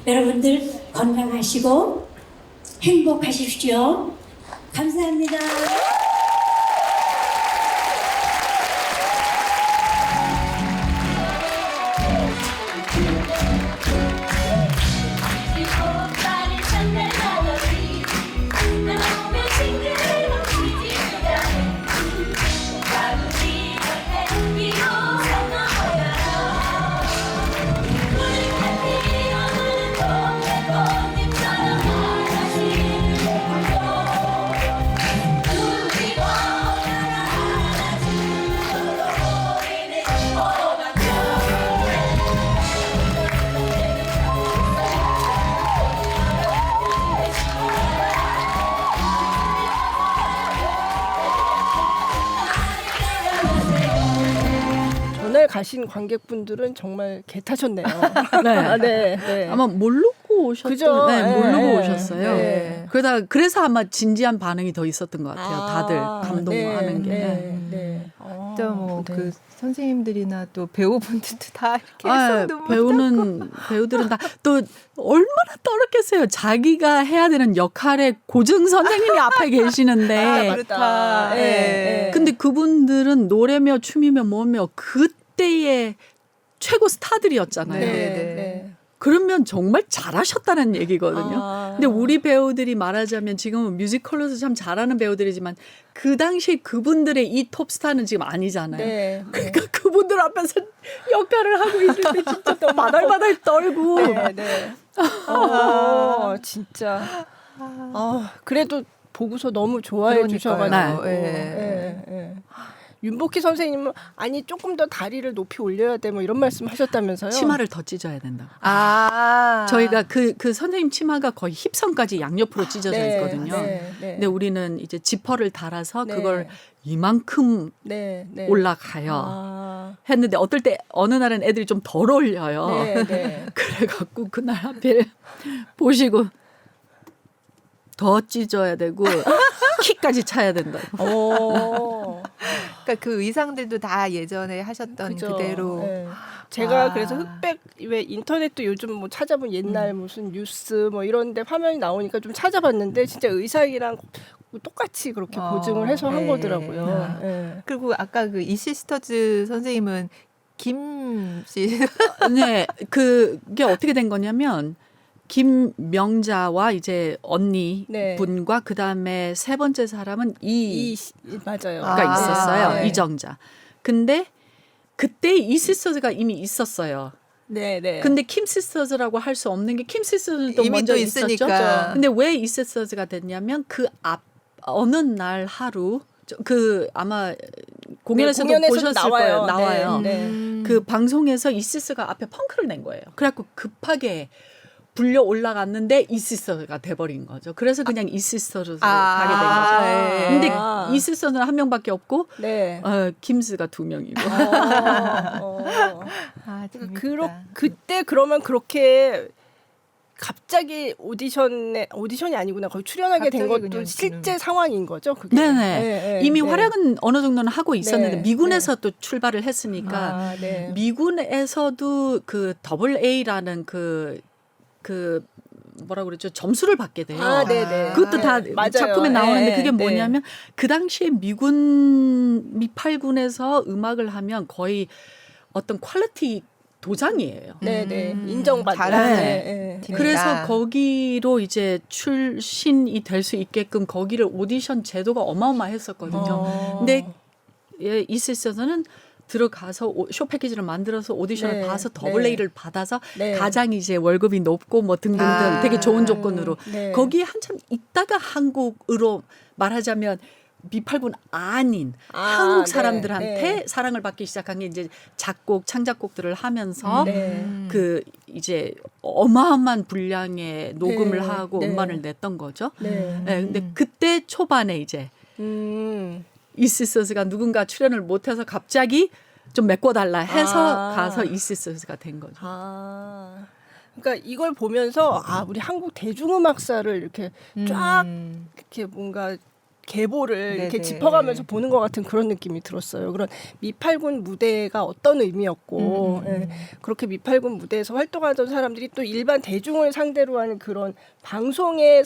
여러분들 건강하시고 행복하십시오. 감사합니다. 전날 가신 관객분들은 정말 개 타셨네요. 네. 네. 아마 모르고 오셨던, 그죠? 네, 예, 모르고 예. 오셨어요. 네. 그러다 그래서 아마 진지한 반응이 더 있었던 것 같아요. 다들 감동하는 게. 네. 진짜 뭐 네. 그 선생님들이나 또 배우분들도 다 이렇게 아, 배우들은 다 또 얼마나 떨었겠어요. 자기가 해야 되는 역할의 고증 선생님이 앞에 계시는데. 그렇다. 예, 예. 근데 그분들은 노래며 춤이며 뭐며 그때의 최고 스타들이었잖아요. 네. 그러면 정말 잘하셨다는 얘기거든요. 아. 근데 우리 배우들이 말하자면 지금은 뮤지컬로서 참 잘하는 배우들이지만 그 당시 그분들의 이 톱스타는 지금 아니잖아요. 네. 그러니까 그분들 앞에서 역할을 하고 있을 때 진짜 또 바달바달 떨고. 네. 진짜. 그래도 보고서 너무 좋아해 주셔가지고. 네. 윤복희 선생님은 아니 조금 더 다리를 높이 올려야 돼 뭐 이런 말씀하셨다면서요? 치마를 더 찢어야 된다고. 아. 저희가 그 선생님 치마가 거의 힙선까지 양옆으로 찢어져 네, 있거든요. 네. 근데 우리는 이제 지퍼를 달아서 네. 그걸 이만큼 네. 올라가요. 아. 했는데 어떨 때 어느 날은 애들이 좀 덜 올려요. 네. 그래갖고 그날 하필 보시고 더 찢어야 되고 키까지 차야 된다고. 그러니까 그 의상들도 다 예전에 하셨던 그죠. 그대로. 네. 제가 아. 그래서 흑백 왜 인터넷도 요즘 뭐 찾아본 옛날 무슨 뉴스 뭐 이런데 화면이 나오니까 좀 찾아봤는데 진짜 의상이랑 똑같이 그렇게 보증을 해서 한 네. 거더라고요. 네. 그리고 아까 그 이시스터즈 선생님은 김 씨. 네, 그게 어떻게 된 거냐면 김명자와 이제 언니 네. 분과 그 다음에 세 번째 사람은 맞아요. 가 아, 있었어요. 네. 이정자. 근데 그때 이 시스터즈가 이미 있었어요. 네. 근데 킴 시스터즈라고 할 수 없는 게 킴 시스터즈도 이미 먼저 또 있었죠. 있으니까. 근데 왜 이 시스터즈가 됐냐면 그 앞 어느 날 하루 그 아마 공연에서도 보셨을 거예요. 나와요. 네. 그 방송에서 이시스가 앞에 펑크를 낸 거예요. 그래갖고 급하게 불려 올라갔는데 이시스가 돼버린 거죠. 그래서 그냥 이시스로 가게 된 거죠. 네. 근데 이시스는 한 명밖에 없고 네. 김스가 두 명이고. 아, 재밌다. 그때 그러면 그렇게 갑자기 오디션이 아니구나. 거의 출연하게 된 갑자기 것도 그냥 실제 상황인 거죠. 그게. 네네. 이미 활약은 어느 정도는 하고 있었는데 네. 미군에서 또 출발을 했으니까 네. 미군에서도 그 AA 라는 그 뭐라 그랬죠? 점수를 받게 돼요. 네네. 그것도 다 맞아요. 작품에 나오는데 그게 네. 뭐냐면 그 당시에 미군 미8군에서 음악을 하면 거의 어떤 퀄리티 도장이에요. 네네. 인정받는. 잘하는 네. 팀이다. 그래서 거기로 이제 출신이 될 수 있게끔 거기를 오디션 제도가 어마어마했었거든요. 근데 이시스는 들어가서 쇼 패키지를 만들어서 오디션을 네, 봐서 더블 네. A를 받아서 네. 가장 이제 월급이 높고 뭐 등등등 아, 되게 좋은 조건으로 네. 거기에 한참 있다가 한국으로 말하자면 미팔군 아닌 한국 사람들한테 네. 사랑을 받기 시작한 게 이제 작곡 창작곡들을 하면서 네. 그 이제 어마어마한 분량의 녹음을 네, 하고 네. 음반을 냈던 거죠. 네. 네, 근데 그때 초반에 이제 이시스가 누군가 출연을 못해서 갑자기 좀 메꿔달라 해서 가서 이시스가 된 거죠. 그러니까 이걸 보면서 우리 한국 대중음악사를 이렇게 쫙 이렇게 뭔가 계보를 이렇게 네네. 짚어가면서 보는 것 같은 그런 느낌이 들었어요. 그런 미팔군 무대가 어떤 의미였고 그렇게 미팔군 무대에서 활동하던 사람들이 또 일반 대중을 상대로 하는 그런 방송에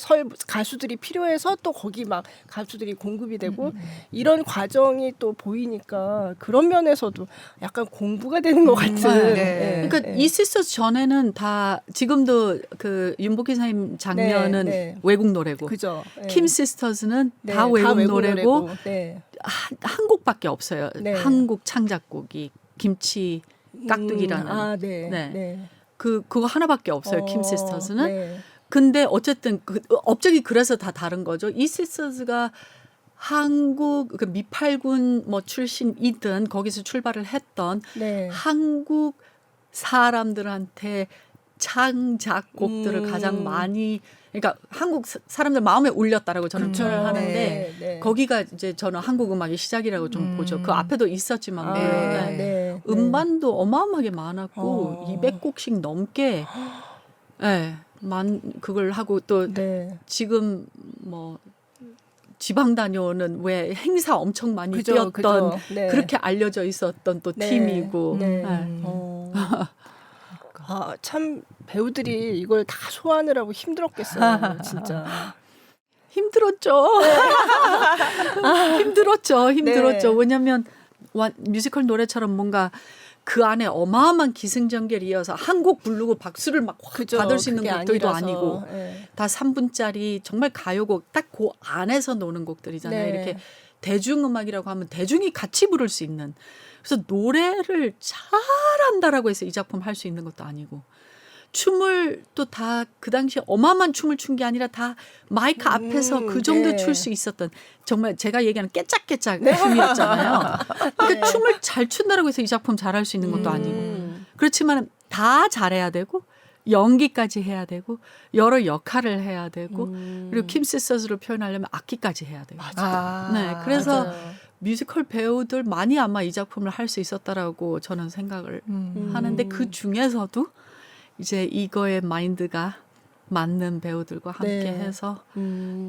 가수들이 필요해서 또 거기 막 가수들이 공급이 되고 이런 과정이 또 보이니까 그런 면에서도 약간 공부가 되는 것 같은. 네. 그러니까 이시스 전에는 다 지금도 그 윤복희 선생님 장면은 네. 외국 노래고 그죠. 킴 시스터즈는 네, 다 외국 노래고 네. 한 곡밖에 없어요. 네. 한국 창작곡이 김치 깍두기라는 네. 네. 네. 그거 하나밖에 없어요. 킴 시스터즈는. 네. 근데 어쨌든 업적이 그래서 다 다른 거죠. 이 시스터즈가 한국 그 미팔군 뭐 출신이든 거기서 출발을 했던 네. 한국 사람들한테 창작곡들을 가장 많이 그러니까 한국 사람들 마음에 울렸다라고 저는 표현을 하는데 네. 거기가 이제 저는 한국 음악의 시작이라고 좀 보죠. 그 앞에도 있었지만 물론 네. 네. 음반도 어마어마하게 많았고 200곡씩 넘게 네. 그걸 하고 또 네. 지금 뭐 지방 다녀오는 왜 행사 엄청 많이 그죠, 뛰었던 그죠. 네. 그렇게 알려져 있었던 또 네. 팀이고 네. 네. 아, 참 배우들이 이걸 다 소화하느라고 힘들었겠어요. 진짜. 힘들었죠. 힘들었죠. 네. 왜냐하면 뮤지컬 노래처럼 뭔가 그 안에 어마어마한 기승전결이 이어서 한 곡 부르고 박수를 막 확 그죠. 받을 수 있는 그게 곡들도 아니라서. 아니고 네. 다 3분짜리 정말 가요곡 딱 그 안에서 노는 곡들이잖아요. 네. 이렇게 대중음악이라고 하면 대중이 같이 부를 수 있는. 그래서 노래를 잘한다라고 해서 이 작품 할 수 있는 것도 아니고 춤을 또 다 그 당시에 어마어마한 춤을 춘 게 아니라 다 마이크 앞에서 그 정도 네. 출 수 있었던 정말 제가 얘기하는 깨짝깨짝 춤이었잖아요. 그러니까 춤을 잘 춘다라고 해서 이 작품 잘할 수 있는 것도 아니고 그렇지만 다 잘해야 되고 연기까지 해야 되고 여러 역할을 해야 되고 그리고 킴 시스터즈를 표현하려면 악기까지 해야 되고 네, 그래서 맞아요. 뮤지컬 배우들 많이 아마 이 작품을 할 수 있었다라고 저는 생각을 하는데 그 중에서도 이제 이거의 마인드가 맞는 배우들과 함께 네. 해서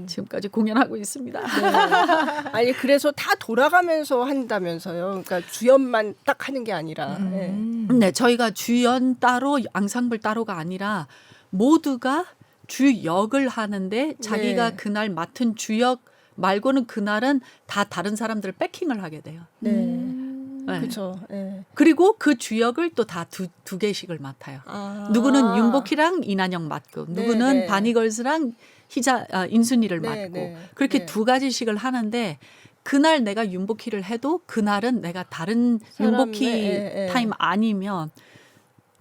지금까지 공연하고 있습니다. 아니 그래서 다 돌아가면서 한다면서요. 그러니까 주연만 딱 하는 게 아니라. 네. 네, 저희가 주연 따로, 앙상블 따로가 아니라 모두가 주역을 하는데 자기가 네. 그날 맡은 주역 말고는 그날은 다 다른 사람들을 백킹을 하게 돼요. 네. 네. 그렇죠. 네. 그리고 그 주역을 또 다 두 개씩을 맡아요. 아. 누구는 윤복희랑 이난영 맡고 네, 누구는 네. 바니걸스랑 인순이를 네, 맡고 네, 그렇게 네. 두 가지씩을 하는데 그날 내가 윤복희를 해도 그날은 내가 다른 사람, 윤복희 네. 타임 아니면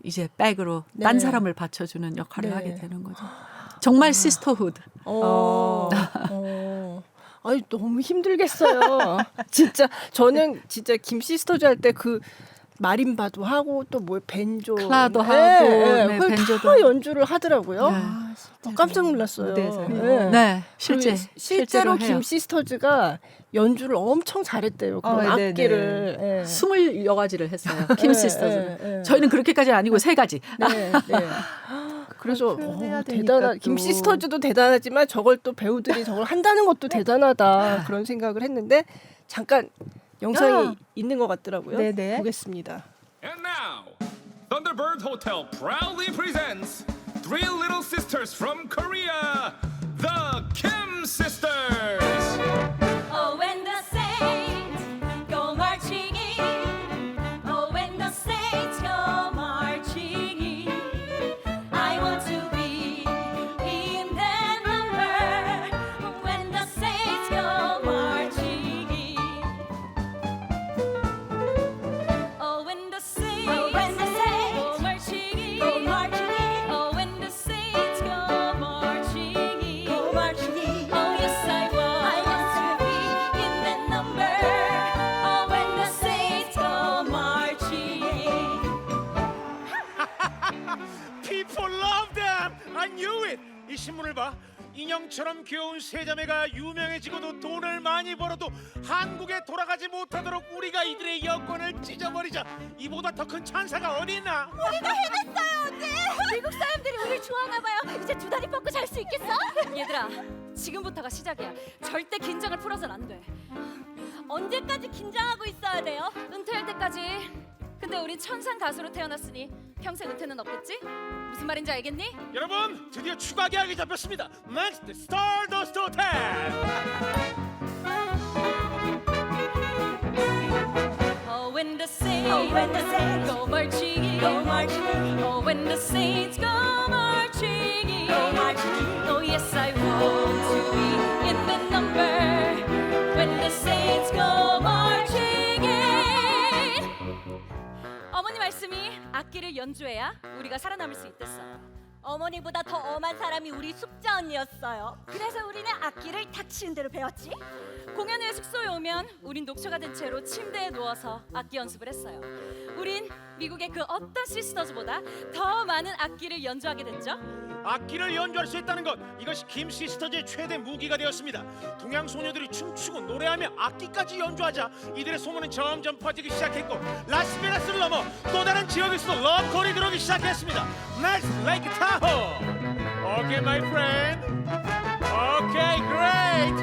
이제 백으로 딴 네. 사람을 받쳐주는 역할을 네. 하게 되는 거죠. 정말 시스터후드. 아니 너무 힘들겠어요. 진짜 저는 진짜 김 시스터즈 할 때 그 마림바도 하고 또 뭐 벤조 클라도 하고, 네, 그걸 벤조도 다 하고. 연주를 하더라고요. 네. 깜짝 놀랐어요. 무대에서요? 네. 네, 실제로 실제로 해요. 김 시스터즈가 연주를 엄청 잘했대요. 그런 네네. 악기를. 예. 20여가지를 했어요. 킴 네, 시스터즈는. 네, 네. 저희는 그렇게까지는 아니고 3가지. 네, 네. 그래서 표현해야 되니까 대단한 김 또. 시스터즈도 대단하지만 저걸 또 배우들이 저걸 한다는 것도 대단하다 그런 생각을 했는데 잠깐 영상이 있는 것 같더라고요. 네네. 보겠습니다. And now, Thunderbird Hotel proudly presents Three Little Sisters from Korea, the Kim Sisters. Oh, when the saints go marching in. Oh, when the saints go marching in. I want to be in their number. When the saints go marching in. Oh, when the saints go marching in. Go marching in. Oh, when the saints go marching in. Go marching in. Oh, yes, I want to be in that number. Oh, when the saints go marching in. People love them. I knew it. 이 신문을 봐. 인형처럼 귀여운 세 자매가 유명해지고도 돈을 많이 벌어도 한국에 돌아가지 못하도록 우리가 이들의 여권을 찢어버리자. 이보다 더 큰 찬사가 어디 있나? 미국 사람들이 우리 좋아하나 봐요. 이제 두 다리 뻗고 잘 수 있겠어? 얘들아, 지금부터가 시작이야. 절대 긴장을 풀어선 안 돼. 언제까지 긴장하고 있어야 돼요? 은퇴할 때까지. 근데 우린 천상 가수로 태어났으니 평생 은퇴는 없겠지? 무슨 말인지 알겠니? 여러분, 드디어 추가 계약이 잡혔습니다. Next, Stardust Hotel. Oh, when the saints go marching in. Go marching in. Oh, when the saints go marching in. Go marching in. Oh, yes, I want to be in the number. When the saints go marching in. 어머니 말씀이 악기를 연주해야 우리가 살아남을 수 있댔어요. 어머니보다 더 엄한 사람이 우리 숙자 언니였어요. 그래서 우리는 악기를 닥치는 대로 배웠지. 공연 후에 숙소에 오면 우린 녹초가 된 채로 침대에 누워서 악기 연습을 했어요. 우린 미국의 그 어떤 시스터즈보다 더 많은 악기를 연주하게 됐죠. 악기를 연주할 수 있다는 것, 이것이 김 시스터즈의 최대 무기가 되었습니다. 동양 소녀들이 춤추고 노래하며 악기까지 연주하자 이들의 소문은 점점 퍼지기 시작했고 라스베가스를 넘어 또 다른 지역에서도 러브콜이 들어오기 시작했습니다. Next, Lake Tahoe. Okay, my friend. Okay, great.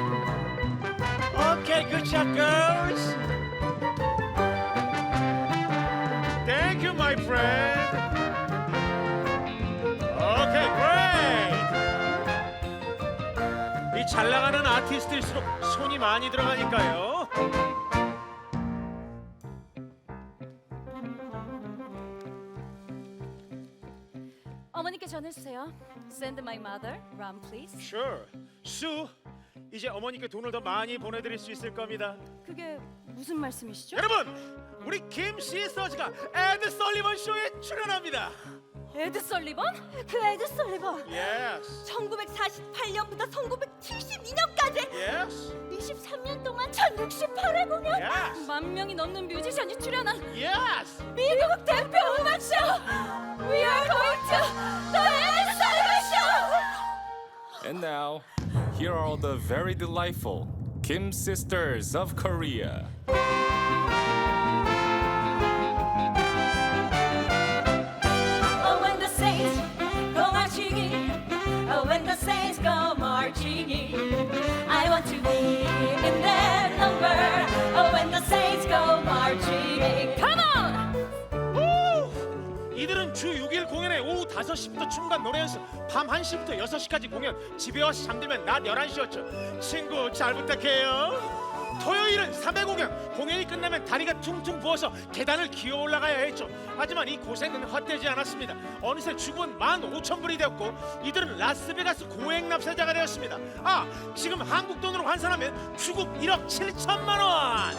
Okay, good job, girls. Thank you, my friend. Okay, great. 이 잘 나가는 아티스트일수록 손이 많이 들어가니까요. 어머니께 전해주세요. Send my mother, run please. Sure. 수, 이제 어머니께 돈을 더 많이 보내드릴 수 있을 겁니다. 그게 무슨 말씀이시죠? 여러분, 우리 김 시스터즈가 에드 설리번 쇼에 출연합니다. 에드 설리번? 그 에드 설리번. Yes. 1948년부터 1972년까지 Yes. 23년 동안 1068회 공연. Yes. 10,000명이 넘는 뮤지션이 출연한 Yes. 미국 대표 음악쇼. We are going to the 에드 설리번 쇼. And now, here are the very delightful Kim Sisters of Korea. Oh, when the saints go marching in, oh, when the saints go marching in, I want to be in that number. Oh, when the saints go marching in, come on! 오! 이들은 주 6일 공연에 오후 5시부터 춤과 노래 연습, 밤 1시부터 6시까지 공연, 집에 와서 잠들면 낮 11시였죠. 친구 잘 부탁해요. 토요일은 3회 공연, 공연이 끝나면 다리가 퉁퉁 부어서 계단을 기어 올라가야 했죠. 하지만 이 고생은 헛되지 않았습니다. 어느새 주급은 15,000불이 되었고 이들은 라스베가스 고액 납세자가 되었습니다. 아, 지금 한국 돈으로 환산하면 주급 1억 7천만 원.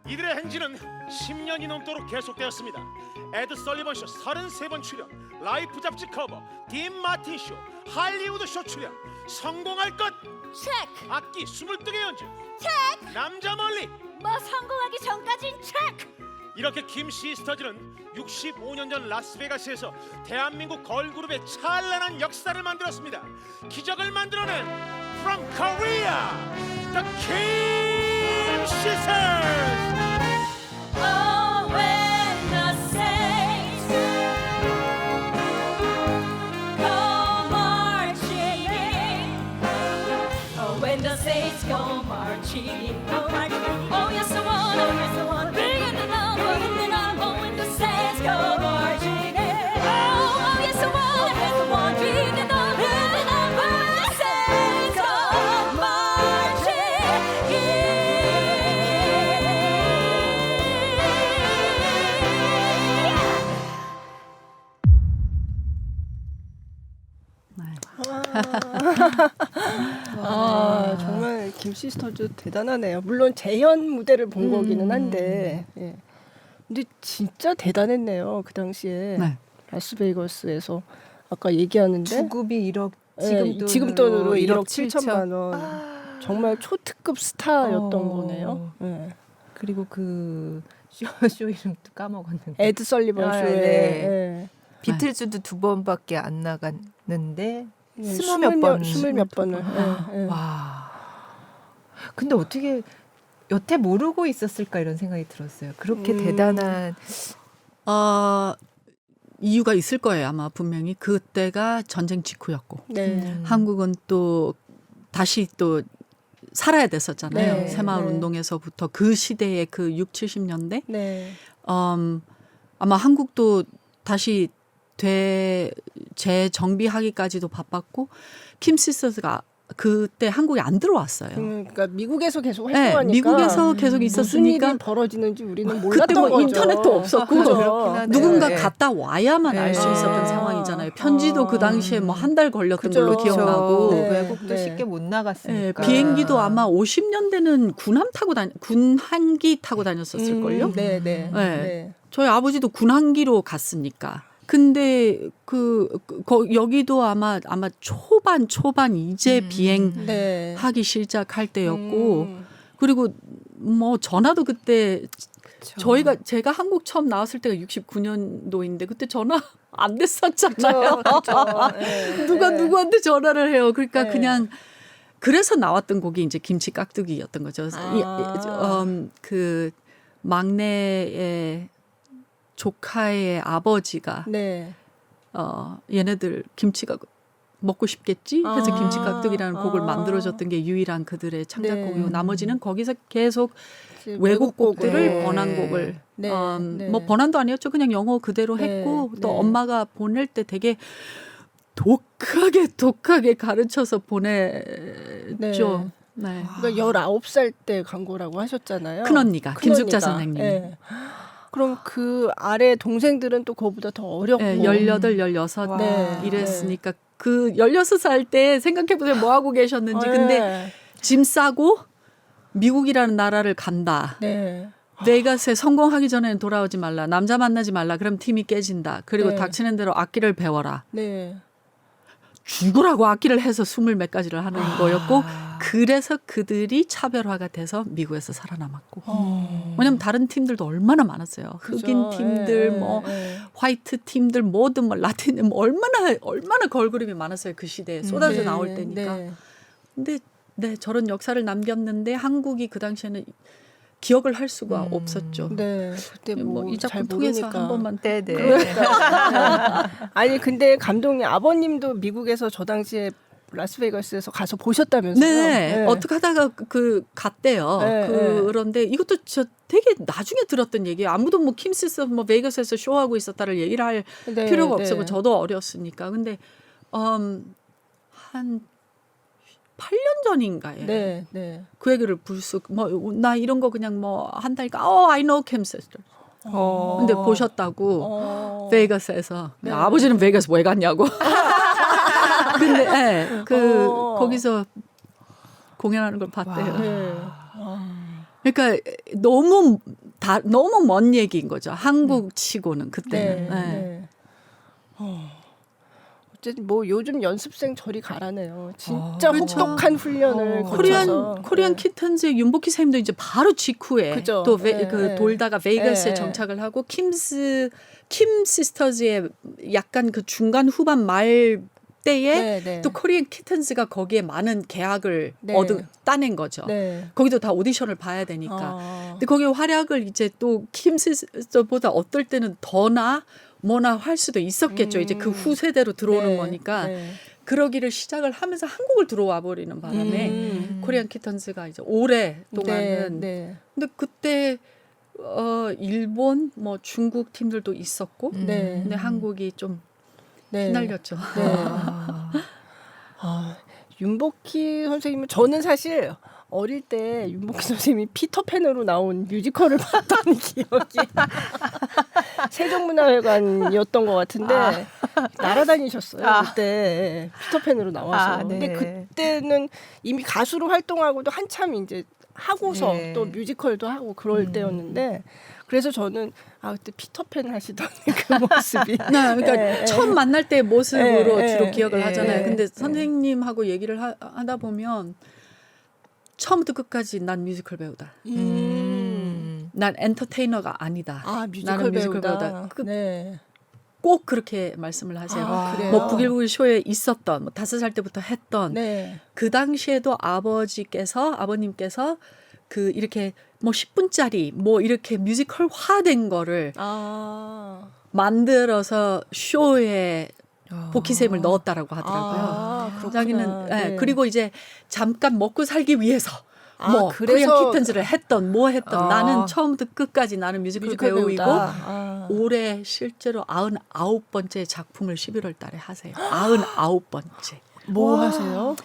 이들의 행진은 10년이 넘도록 계속되었습니다. 에드 설리번 쇼 33번 출연, 라이프 잡지 커버, 딘 마틴 쇼, 할리우드 쇼 출연, 성공할 것 체크! 악기 22개 연주, 체크! 남자 멀리. 뭐 성공하기 전까진 체크! 이렇게 김 시스터즈는 65년 전 라스베가스에서 대한민국 걸그룹의 찬란한 역사를 만들었습니다. 기적을 만들어낸 From Korea, The Kim Sisters. Oh, when the saints go marching in, oh, when the saints go marching in, go marching in. Oh, yes, the one, oh, yes, the one, big in the number, in the number. Oh, when the saints go marching in, oh, yes, the one, yes, the one, big in the number, in the number. The saints go marching in. 정말 김 시스터즈 대단하네요. 물론 재현 무대를 본 거기는 한데, 예. 근데 진짜 대단했네요. 그 당시에 네. 라스베이거스에서 아까 얘기하는데 주급이 1억 예, 지금 돈으로 1억 7천만 원. 정말 초특급 스타였던 거네요. 예. 그리고 그 쇼 이름도 까먹었는데. 에드 설리번 아, 쇼에 네. 예. 비틀즈도 2번밖에 안 나갔는데 예, 20몇 번. 스물 몇 번을. 예, 예. 와. 근데 어떻게 여태 모르고 있었을까 이런 생각이 들었어요. 그렇게 대단한 이유가 있을 거예요. 아마 분명히 그때가 전쟁 직후였고 네. 한국은 또 다시 또 살아야 됐었잖아요. 네, 새마을 네. 운동에서부터 그 시대의 그 6, 70년대 네. 아마 한국도 다시 재정비하기까지도 바빴고 킴 시스터즈가 그때 한국에 안 들어왔어요. 그러니까 미국에서 계속 네, 활동하니까 미국에서 계속 무슨 있었으니까 일이 벌어지는지 우리는 몰랐던 그때 뭐 거죠. 인터넷도 없었고 그죠. 그렇긴 하네요. 누군가 네. 갔다 와야만 알 수 네. 있었던 상황이잖아요. 편지도 그 당시에 뭐 한 달 걸렸던 그죠. 걸로 기억나고 네. 외국도 네. 쉽게 못 나갔으니까. 비행기도 아마 50년대는 군함기 타고 다녔었을걸요. 네, 네. 네. 저희 아버지도 군함기로 갔으니까. 근데 여기도 아마 초반 이제 비행하기 네. 시작할 때였고 그리고 뭐 전화도 그때 제가 한국 처음 나왔을 때가 69년도인데 그때 전화 안 됐었잖아요. 그렇죠. 네. 누가 네. 누구한테 전화를 해요. 그러니까 네. 그냥 그래서 나왔던 곡이 이제 김치 깍두기였던 거죠. 그 막내의 조카의 아버지가 네. 얘네들 김치가 먹고 싶겠지? 그래서 아. 김치 깍두기라는 곡을 아. 만들어줬던 게 유일한 그들의 창작곡이고 네. 나머지는 거기서 계속 이제 외국 곡들을 네. 번안곡을 네. 네. 뭐 번안도 아니었죠. 그냥 영어 그대로 네. 했고 또 네. 엄마가 보낼 때 되게 독하게 가르쳐서 보내죠. 네. 그러니까 19살 때 간 거라고 하셨잖아요. 큰언니가 김숙자 큰언니가. 선생님이. 네. 그럼 그 아래 동생들은 또 그거보다 더 어렵고. 네, 18, 16 네. 이랬으니까 그 16살 때 생각해보세요. 뭐 하고 계셨는지. 네. 근데 짐 싸고 미국이라는 나라를 간다. 네. 베이거스에 성공하기 전에는 돌아오지 말라. 남자 만나지 말라. 그럼 팀이 깨진다. 그리고 네. 닥치는 대로 악기를 배워라. 네. 죽으라고 악기를 해서 20몇 가지를 하는 거였고 그래서 그들이 차별화가 돼서 미국에서 살아남았고 왜냐면 다른 팀들도 얼마나 많았어요. 흑인 팀들 뭐 화이트 팀들 뭐든 뭐 라틴 뭐 얼마나 걸그룹이 많았어요. 그 시대에 쏟아져 나올 때니까. 네. 근데 네 저런 역사를 남겼는데 한국이 그 당시에는 기억을 할 수가 없었죠. 네. 그때 뭐 이 잘 작품 통해서 모르니까. 한 번만 네네. 아니 근데 감독님 아버님도 미국에서 저 당시에 라스베이거스에서 가서 보셨다면서요? 네. 어떻게 하다가 갔대요. 네, 그런데 이것도 저 되게 나중에 들었던 얘기예요. 아무도 뭐 킴시스 뭐 베이거스에서 쇼하고 있었다를 얘기를 할 네, 필요가 네. 없었고 저도 어렸으니까. 근데 한 8년 전인가에 네, 네. 그 얘기를 불쑥 뭐 나 이런 거 그냥 뭐 한다니까 I know Kim Sisters. 근데 보셨다고 베이거스에서 네. 아버지는 베이거스 왜 갔냐고. 근데 네, 거기서 공연하는 걸 봤대요. 네. 그러니까 너무 먼 얘기인 거죠. 한국 치고는 그때는. 네. 네. 어쨌든 뭐 요즘 연습생 저리 가라네요. 진짜 그렇죠. 혹독한 훈련을 거쳐서. 코리안 네. 키튼즈의 윤복희 선생님도 이제 바로 직후에 그죠. 또 네. 돌다가 베이거스에 네. 정착을 하고 킴 시스터즈의 약간 그 중간 후반 말 때에 네, 네. 또 코리안 키튼즈가 거기에 많은 계약을 네. 따낸 거죠. 네. 거기도 다 오디션을 봐야 되니까. 근데 거기에 활약을 이제 또 킴 시스터보다 어떨 때는 더나 뭐나 할 수도 있었겠죠. 이제 그 후세대로 들어오는 네. 거니까. 네. 그러기를 시작을 하면서 한국을 들어와 버리는 바람에 코리안 키튼즈가 이제 오랫동안은 네. 근데 그때 일본 뭐 중국 팀들도 있었고 네. 근데 한국이 좀 네. 휘날렸죠. 네. 윤복희 선생님은 저는 사실 어릴 때 윤복희 선생님이 피터팬으로 나온 뮤지컬을 봤던 기억이 세종문화회관이었던 것 같은데 날아다니셨어요. 그때 피터팬으로 나와서. 네. 근데 그때는 이미 가수로 활동하고도 한참 이제 하고서 네. 또 뮤지컬도 하고 그럴 때였는데 그래서 저는 그때 피터팬 하시던 그 모습이 그러니까 네, 처음 만날 때 모습으로 네, 주로 기억을 네, 하잖아요. 네, 근데 네. 선생님하고 얘기를 하다 보면 처음부터 끝까지 난 뮤지컬 배우다. 난 엔터테이너가 아니다. 뮤지컬 나는 뮤지컬 배우다. 배우다. 네. 꼭 그렇게 말씀을 하세요. 그래요? 뭐 북일북일 쇼에 있었던 뭐 5살 때부터 했던 네. 그 당시에도 아버님께서 그 이렇게 뭐 10분짜리 뭐 이렇게 뮤지컬화된 거를 만들어서 쇼에 복희샘을 넣었다라고 하더라고요. 자기는 예, 그리고 이제 잠깐 먹고 살기 위해서 뭐 코리안 키튼즈를 했던 뭐 했던 나는 처음부터 끝까지 나는 뮤지컬 배우이고 올해 실제로 99번째 작품을 11월 달에 하세요. 99번째. 뭐 하세요?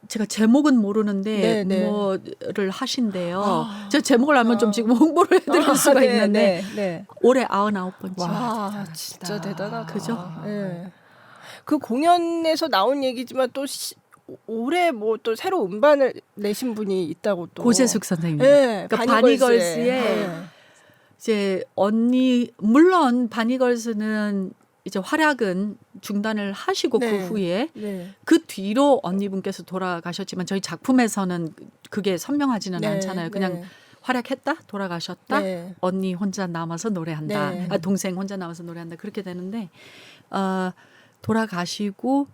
제가 제목은 모르는데 네. 뭐를 하신대요. 제가 제목을 알면 좀 지금 홍보를 해드릴 수가 있는데 네. 올해 99번째. 와, 진짜 대단하다. 그죠? 네. 그 공연에서 나온 얘기지만 또 올해 뭐 또 새로 음반을 내신 분이 있다고 또. 고재숙 선생님. 네, 그러니까 바니걸스의. 바니걸스의 이제 언니 물론 바니걸스는 이제 활약은 중단을 하시고 네. 그 후에 네. 그 뒤로 언니분께서 돌아가셨지만 저희 작품에서는 그게 선명하지는 네, 않잖아요. 그냥 네. 활약했다 돌아가셨다 네. 언니 혼자 남아서 노래한다 네. 동생 혼자 남아서 노래한다 그렇게 되는데 돌아가시고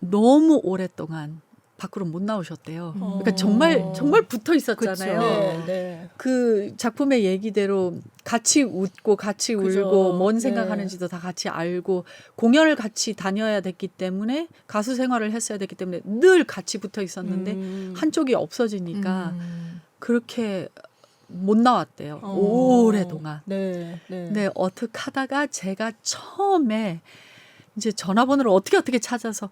너무 오랫동안 밖으로 못 나오셨대요. 그러니까 정말 붙어 있었잖아요. 네, 네. 그 작품의 얘기대로 같이 웃고 같이 그죠. 울고 뭔 네. 생각하는지도 다 같이 알고 공연을 같이 다녀야 됐기 때문에 가수 생활을 했어야 됐기 때문에 늘 같이 붙어 있었는데 한쪽이 없어지니까 그렇게 못 나왔대요. 오랫동안. 네. 근데 어떻게 하다가 제가 처음에 이제 전화번호를 어떻게 찾아서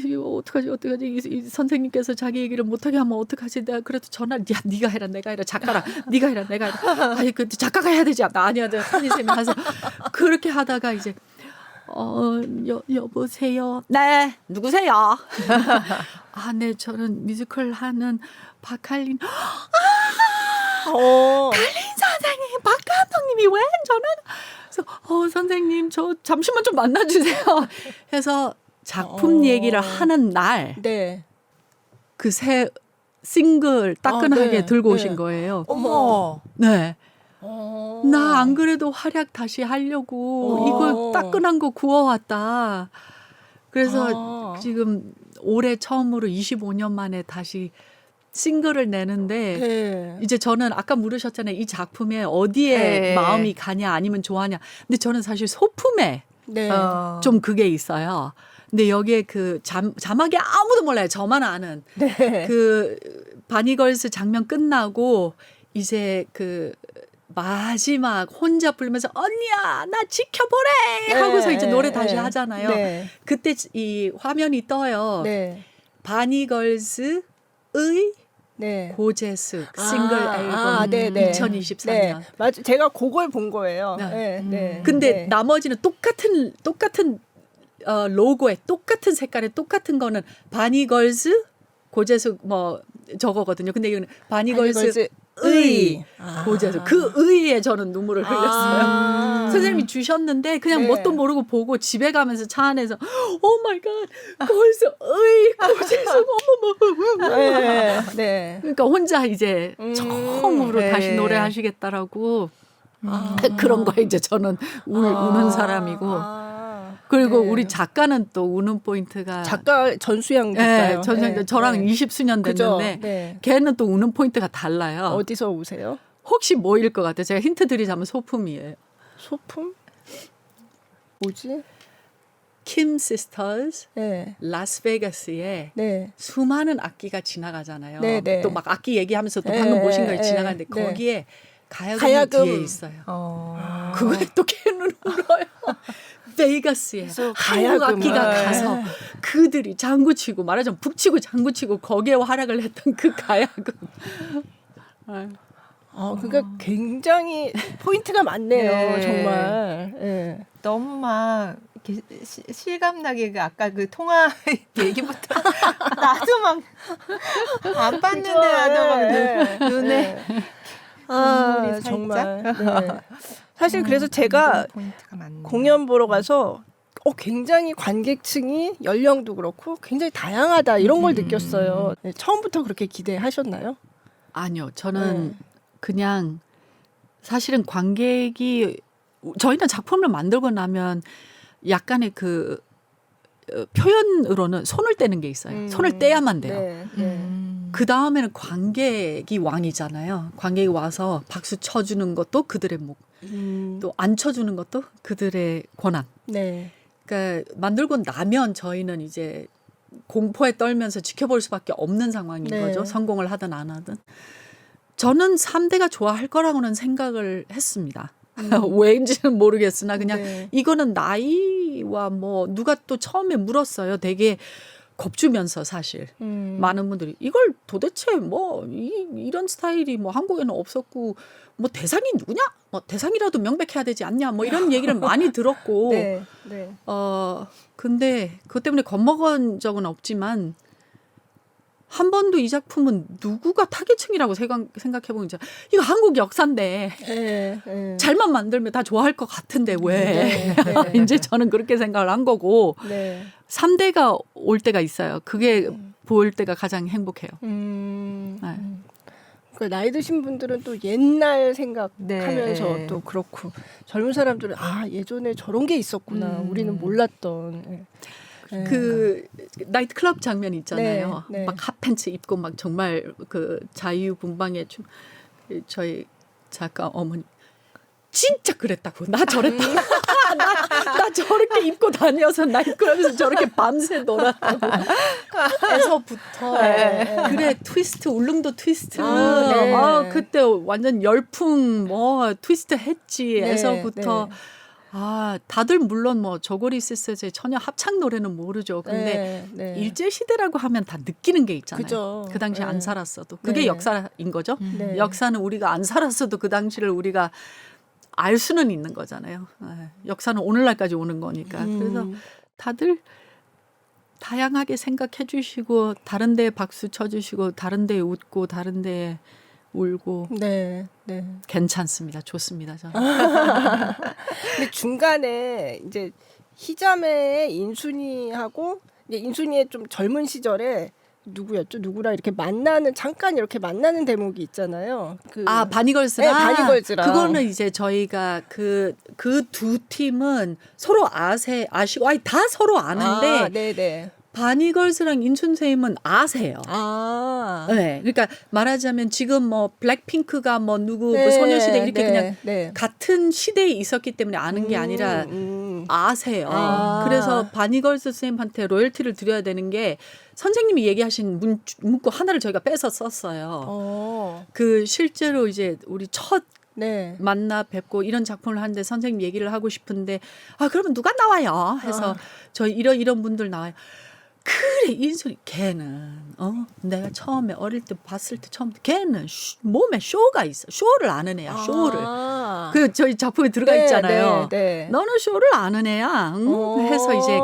이거 어떡하지 이 선생님께서 자기 얘기를 못하게 하면 어떡하지 내가 그래도 전화 네가 해라 내가 해라 작가라 네가 해라 내가 해라 아니 그 작가가 해야 되지 나 아니야 내가 선생님이 하서 그렇게 하다가 이제 여보세요 네 누구세요 네 저는 뮤지컬 하는 박할린 갈린 선생님 박 감독님이 왜 전화 그래서 선생님 저 잠시만 좀 만나주세요 해서 작품 얘기를 하는 날 그 새 싱글 따끈하게 들고 오신 거예요. 어머. 네. 나 안 그래도 활약 다시 하려고 이거 따끈한 거 구워왔다. 그래서 지금 올해 처음으로 25년 만에 다시 싱글을 내는데 이제 저는 아까 물으셨잖아요. 이 작품에 어디에 마음이 가냐 아니면 좋아하냐. 근데 저는 사실 소품에 좀 그게 있어요. 근데 여기에 그 자막이 아무도 몰라요. 저만 아는. 그 바니걸스 장면 끝나고 이제 그 마지막 혼자 부르면서 언니야 나 지켜보래 하고서 이제 노래 다시 하잖아요. 그때 이 화면이 떠요. 바니걸스의 고재숙 싱글 앨범 2024년. 맞아. 제가 그걸 본 거예요. 근데 나머지는 똑같은 로고에 똑같은 색깔에 똑같은 거는 바니걸스 고재숙 뭐 저거거든요. 근데 이거는 바니걸스의 고재숙 그 의에 저는 눈물을 흘렸어요. 선생님이 주셨는데 그냥 뭣도 모르고 보고 집에 가면서 차 안에서 오 마이 갓 걸스 의 고재숙 어머머 그러니까 혼자 이제 처음으로 다시 노래하시겠다라고 그런 거에 이제 저는 우는 사람이고 그리고 우리 작가는 또 우는 포인트가 작가 전수양 작가요. 저랑 20수년 됐는데 걔는 또 우는 포인트가 달라요. 어디서 우세요? 혹시 뭐일 것 같아요? 제가 힌트 드리자면 소품이에요. 소품? 뭐지? 킴 시스터즈 라스베가스에 수많은 악기가 지나가잖아요. 또 막 악기 얘기하면서 또 방금 모신 걸 지나가는데 거기에 가야금이 뒤에 있어요. 그거에 또 걔는 울어요. 베이거스에 한국 악기가 가서 그들이 장구치고 말하자면 북치고 장구치고 거기에 활약을 했던 그 가야금. 그러니까 굉장히 포인트가 많네요. 정말. 너무 막 이렇게 실감나게 아까 그 통화 얘기부터 나도 막 안 봤는데 나도 막 눈에 눈물이 정말. 사실 그래서 제가 공연 보러 가서 굉장히 관객층이 연령도 그렇고 굉장히 다양하다 이런 걸 느꼈어요. 처음부터 그렇게 기대하셨나요? 아니요. 저는 그냥 사실은 관객이 저희는 작품을 만들고 나면 약간의 그 표현으로는 손을 떼는 게 있어요. 손을 떼야만 돼요. 네, 네. 그 다음에는 관객이 왕이잖아요. 관객이 와서 박수 쳐주는 것도 그들의 목, 또 안 쳐주는 것도 그들의 권한. 네. 그러니까 만들고 나면 저희는 이제 공포에 떨면서 지켜볼 수밖에 없는 상황인 네. 거죠. 성공을 하든 안 하든. 저는 3대가 좋아할 거라고는 생각을 했습니다. 왜인지는 모르겠으나 그냥 네. 이거는 나이와 뭐 누가 또 처음에 물었어요. 되게 겁주면서 사실 많은 분들이 이걸 도대체 뭐 이런 스타일이 뭐 한국에는 없었고 뭐 대상이 누구냐? 뭐 대상이라도 명백해야 되지 않냐? 뭐 이런 얘기를 많이 들었고 네. 네. 근데 그것 때문에 겁먹은 적은 없지만 한 번도 이 작품은 누구가 타겟층이라고 생각해보면 이거 한국 역사인데 네. 네. 잘만 만들면 다 좋아할 것 같은데 왜? 네, 네. 이제 저는 그렇게 생각을 한 거고 네. 3대가 올 때가 있어요. 그게 볼 때가 가장 행복해요. 네. 그 나이 드신 분들은 또 옛날 생각하면서 네. 또 그렇고 젊은 사람들은 예전에 저런 게 있었구나. 우리는 몰랐던. 네. 그 나이트클럽 장면 있잖아요. 네, 네. 막 핫팬츠 입고 막 정말 그 자유분방의 저희 작가 어머니 진짜 그랬다고. 나 저랬다고. 나 저렇게 입고 다녀서 나이트클럽에서 저렇게 밤새 놀았다고. 에서부터 그래 트위스트 울릉도 트위스트. 네. 그때 완전 열풍 뭐 트위스트 했지. 네, 에서부터 네. 다들 물론 뭐 저고리 시스터즈의 처녀 합창 노래는 모르죠. 근데 네. 일제 시대라고 하면 다 느끼는 게 있잖아요. 그죠. 그 당시에 네. 안 살았어도 그게 네. 역사인 거죠. 네. 역사는 우리가 안 살았어도 그 당시를 우리가 알 수는 있는 거잖아요. 역사는 오늘날까지 오는 거니까. 그래서 다들 다양하게 생각해 주시고 다른 데에 박수 쳐 주시고 다른 데에 웃고 다른 데에 울고 네. 네. 괜찮습니다. 좋습니다. 저는. 근데 중간에 이제 희자매의 인순이하고 이제 인순이의 좀 젊은 시절에 누구랑 이렇게 잠깐 이렇게 만나는 대목이 있잖아요. 바니걸스랑 네, 바니걸즈랑. 그거는 이제 저희가 그 두 팀은 서로 아시고 다 서로 아는데 네네. 바니걸스랑 인순세임은 아세요. 네, 그러니까 말하자면 지금 뭐 블랙핑크가 뭐 누구 뭐 소녀시대 이렇게 그냥 같은 시대에 있었기 때문에 아는 게 아니라 아세요. 그래서 바니걸스 선생님한테 로열티를 드려야 되는 게 선생님이 얘기하신 문구 하나를 저희가 빼서 썼어요. 그 실제로 이제 우리 첫 만나 뵙고 이런 작품을 하는데 선생님 얘기를 하고 싶은데 그러면 누가 나와요? 해서 저희 이런 분들 나와요. 그래 인순이 걔는 내가 처음에 어릴 때 봤을 때 걔는 몸에 쇼가 있어. 쇼를 아는 애야. 쇼를. 그 저희 작품에 들어가 있잖아요. 너는 쇼를 아는 애야. 해서 이제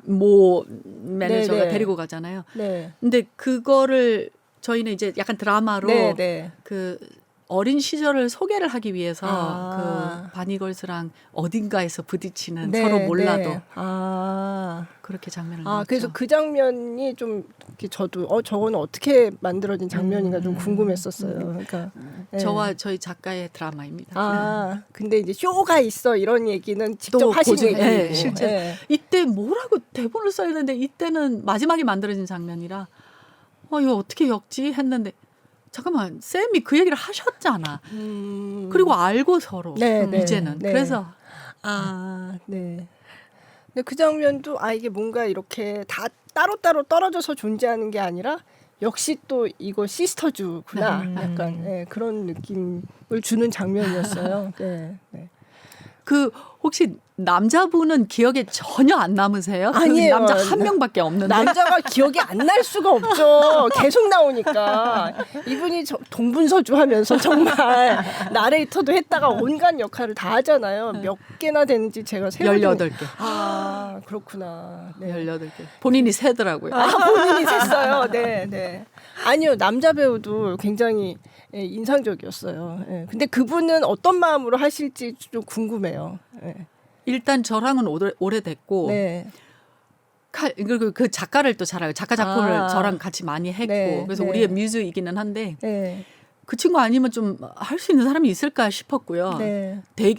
모 매니저가 데리고 가잖아요. 근데 그거를 저희는 이제 약간 드라마로 그 어린 시절을 소개를 하기 위해서 그 바니걸스랑 어딘가에서 부딪히는 서로 몰라도 그렇게 장면을 넣었죠. 그래서 그 장면이 좀 이렇게 저도 저거는 어떻게 만들어진 장면인가 좀 궁금했었어요. 그러니까 저와 저희 작가의 드라마입니다. 근데 이제 쇼가 있어 이런 얘기는 직접 하신 얘기고 실제 이때 뭐라고 대본을 써야 되는데 이때는 마지막에 만들어진 장면이라 이거 어떻게 역지 했는데 잠깐만 쌤이 그 얘기를 하셨잖아. 그리고 알고 서로 이제는 그래서 네. 근데 그 장면도 이게 뭔가 이렇게 다 따로따로 떨어져서 존재하는 게 아니라 역시 또 이거 시스터즈구나. 약간 그런 느낌을 주는 장면이었어요. 네. 그 혹시 남자분은 기억에 전혀 안 남으세요? 아니에요. 남자 한 명밖에 없는데. 남자가 기억이 안 날 수가 없죠. 계속 나오니까. 이분이 동분서주 하면서 정말 나레이터도 했다가 온갖 역할을 다 하잖아요. 몇 개나 되는지 제가 세어도 18개. 그렇구나. 18개. 본인이 세더라고요. 본인이 셌어요. 네. 아니요. 남자 배우도 굉장히 인상적이었어요. 근데 그분은 어떤 마음으로 하실지 좀 궁금해요. 일단 저랑은 오래됐고 그 작가를 또 잘 알고 작가 작품을 저랑 같이 많이 했고 그래서 우리의 뮤즈이기는 한데 그 친구 아니면 좀 할 수 있는 사람이 있을까 싶었고요.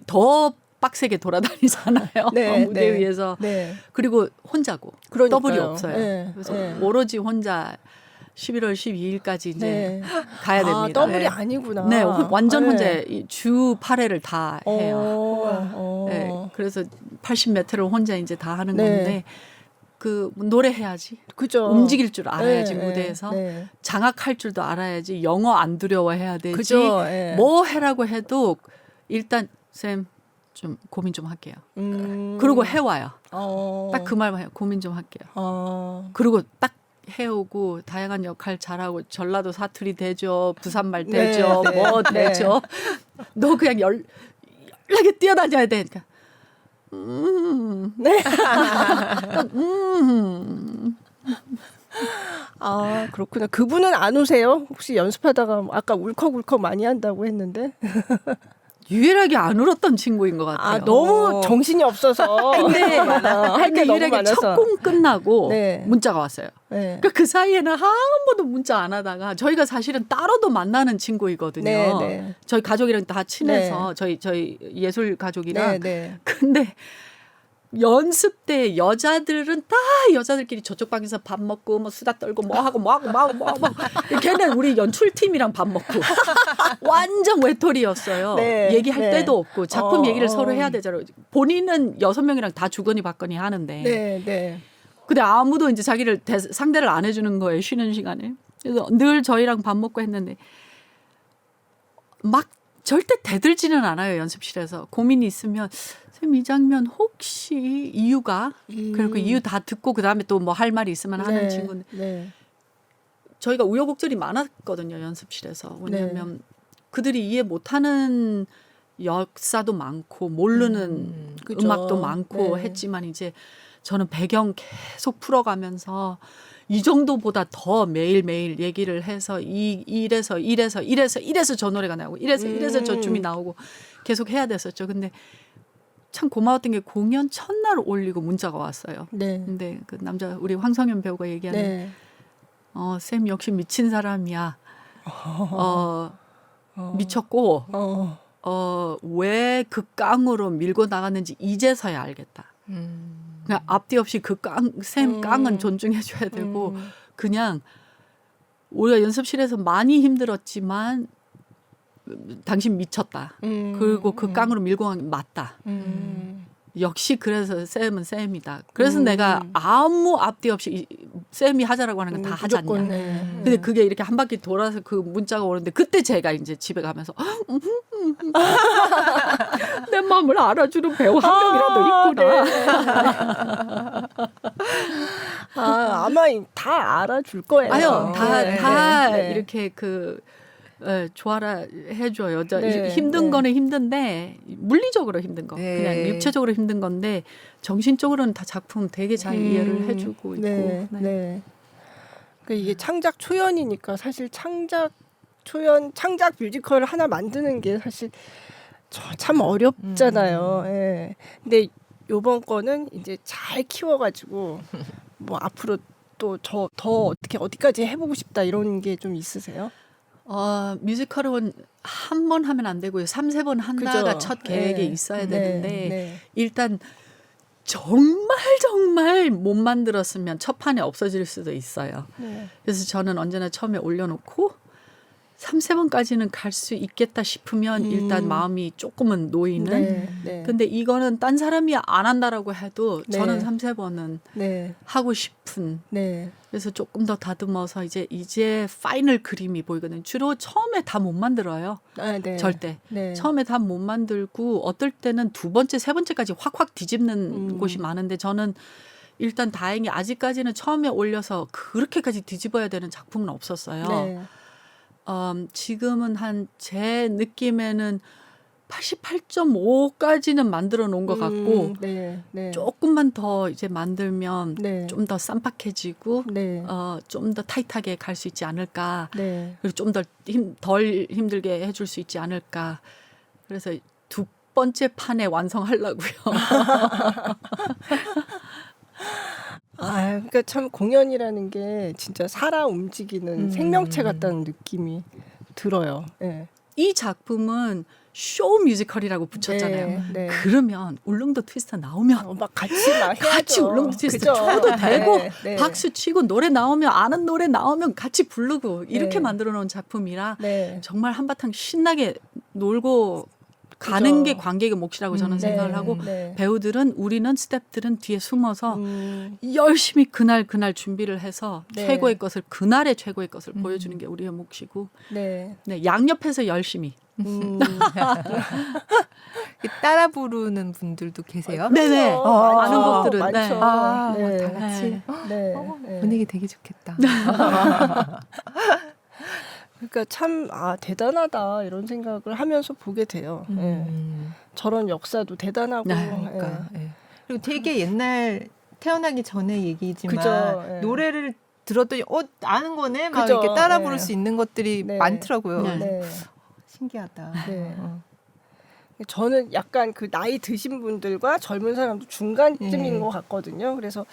더 빡세게 돌아다니잖아요. 네, 무대 네. 위에서. 네. 그리고 혼자고 그러니까요. 더블이 없어요. 네, 그래서 네. 오로지 혼자 11월 12일까지 이제 네. 가야 됩니다. 더블이 네. 아니구나. 네, 완전 네. 혼자 주 8회를 다 해요. 어. 네, 그래서 80m를 혼자 이제 다 하는 네. 건데 그 노래해야지. 그죠. 움직일 줄 알아야지 네, 무대에서 네. 장악할 줄도 알아야지. 영어 안 두려워해야 되지. 그죠. 네. 뭐 해라고 해도 일단 쌤 좀 고민 좀 할게요. 그러고 해와요. 딱 그 말만 해요. 고민 좀 할게요. 그리고 딱 해오고 다양한 역할 잘하고 전라도 사투리 되죠. 부산말 네, 되죠. 네, 뭐 네. 되죠. 너 그냥 연락에 뛰어다녀야 돼. 그러니까 네. 아, 그렇구나. 그분은 안 오세요? 혹시 연습하다가 아까 울컥울컥 많이 한다고 했는데. 유일하게 안 울었던 친구인 것 같아요. 아, 너무 정신이 없어서. 근데 할 게 너무 유일하게 많아서. 첫 공 끝나고 네. 문자가 왔어요. 네. 그러니까 그 사이에는 한 번도 문자 안 하다가 저희가 사실은 따로도 만나는 친구이거든요. 네, 네. 저희 가족이랑 다 친해서 저희 예술 가족이랑. 네, 네. 근데 연습 때 여자들은 다 여자들끼리 저쪽 방에서 밥 먹고 뭐 수다 떨고 뭐 하고 걔는 우리 연출팀이랑 밥 먹고 완전 외톨이였어요. 네, 얘기할 네. 때도 없고 작품 얘기를 어. 서로 해야 되잖아요. 본인은 6명이랑 다 주거니 받거니 하는데 네, 네. 근데 아무도 이제 자기를 상대를 안 해주는 거예요. 쉬는 시간에. 그래서 늘 저희랑 밥 먹고 했는데 막 절대 대들지는 않아요. 연습실에서. 고민이 있으면 쌤 이 장면 혹시 이유가 그리고 이유 다 듣고 그다음에 또 뭐 할 말이 있으면 하는 네, 친구인데 네. 저희가 우여곡절이 많았거든요. 연습실에서. 왜냐하면 그들이 이해 못하는 역사도 많고 모르는 그죠. 음악도 많고 네. 했지만 이제 저는 배경 계속 풀어가면서 이 정도보다 더 매일매일 얘기를 해서 이래서 저 노래가 나오고 이래서 저 춤이 나오고 계속 해야 됐었죠. 근데 참 고마웠던 게 공연 첫날 올리고 문자가 왔어요. 네. 근데 그 남자 우리 황성현 배우가 얘기하는 네. 쌤 역시 미친 사람이야. 미쳤고 왜 그 깡으로 밀고 나갔는지 이제서야 알겠다. 그냥 앞뒤 없이 그 쌤 깡은 존중해줘야 되고 그냥 우리가 연습실에서 많이 힘들었지만 당신 미쳤다. 그리고 그 깡으로 밀고 간 게 맞다. 역시 그래서 쌤은 쌤이다. 그래서 내가 아무 앞뒤 없이 쌤이 하자라고 하는 건 다 하지 않냐. 무조건, 네. 근데 그게 이렇게 한 바퀴 돌아서 그 문자가 오는데 그때 제가 이제 집에 가면서 내 마음을 알아주는 배우 한 명이라도 있구나. 아마 다 알아줄 거예요. 아유, 다 네. 이렇게 좋아라 해줘요. 네, 힘든 네. 거는 힘든데 물리적으로 힘든 거, 네. 그냥 육체적으로 힘든 건데 정신적으로는 다 작품 되게 잘 이해를 해주고 있고. 네, 네. 네. 그러니까 이게 창작 초연이니까 사실 창작 뮤지컬을 하나 만드는 게 사실 참 어렵잖아요. 예. 근데 요번 거는 이제 잘 키워가지고 뭐 앞으로 또 더 어떻게 어디까지 해보고 싶다 이런 게 좀 있으세요? 뮤지컬은 한 번 하면 안 되고요. 3-4번 한다가 그죠? 첫 계획에 네. 있어야 네, 되는데 네. 일단 정말 못 만들었으면 첫 판에 없어질 수도 있어요. 네. 그래서 저는 언제나 처음에 올려놓고 3-4번까지는 갈 수 있겠다 싶으면 일단 마음이 조금은 놓이는. 네, 네. 근데 이거는 딴 사람이 안 한다라고 해도 네. 저는 3-4번은 네, 하고 싶은. 네. 그래서 조금 더 다듬어서 이제 파이널 그림이 보이거든요. 주로 처음에 다 못 만들어요. 아, 네. 절대. 네. 처음에 다 못 만들고 어떨 때는 2번째, 3번째까지 확확 뒤집는 곳이 많은데 저는 일단 다행히 아직까지는 처음에 올려서 그렇게까지 뒤집어야 되는 작품은 없었어요. 네. 지금은 제 느낌에는 88.5까지는 만들어 놓은 것 같고 네, 네. 조금만 더 이제 만들면 네. 좀 더 쌈박해지고 네. 좀 더 타이트하게 갈 수 있지 않을까. 네. 그리고 좀 덜 힘들게 해줄 수 있지 않을까. 그래서 2번째 판에 완성하려고요. 그러니까 참 공연이라는 게 진짜 살아 움직이는 생명체 같다는 느낌이 들어요. 예. 이 작품은 쇼 뮤지컬이라고 붙였잖아요. 네, 네. 그러면 울릉도 트위스터 나오면 막 같이 막 해야죠. 같이 울릉도 트위스터 그죠? 쳐도 되고 네, 네. 박수 치고 노래 나오면 아는 노래 나오면 같이 부르고 이렇게 네. 만들어 놓은 작품이라 네. 정말 한바탕 신나게 놀고 가는 그죠. 게 관객의 몫이라고 저는 네, 생각을 하고 네. 배우들은 우리는 스태프들은 뒤에 숨어서 음, 열심히 그날 준비를 해서 네. 최고의 것을 그날의 최고의 것을 보여주는 게 우리의 몫이고 네. 네, 양옆에서 열심히 따라 부르는 분들도 계세요? 네네 많죠. 많은 곡들은 많죠. 네. 아, 네. 다 같이 네. 네. 분위기 되게 좋겠다. 그러니까 참 대단하다 이런 생각을 하면서 보게 돼요. 네. 저런 역사도 대단하고. 네, 그러니까. 예. 그리고 되게 옛날 태어나기 전에 얘기지만 그죠, 예. 노래를 들었더니 아는 거네 막 그죠, 이렇게 따라 예. 부를 수 있는 것들이 네. 많더라고요. 네. 네. 신기하다. 네. 어. 저는 약간 그 나이 드신 분들과 젊은 사람도 중간쯤인 예. 것 같거든요. 그래서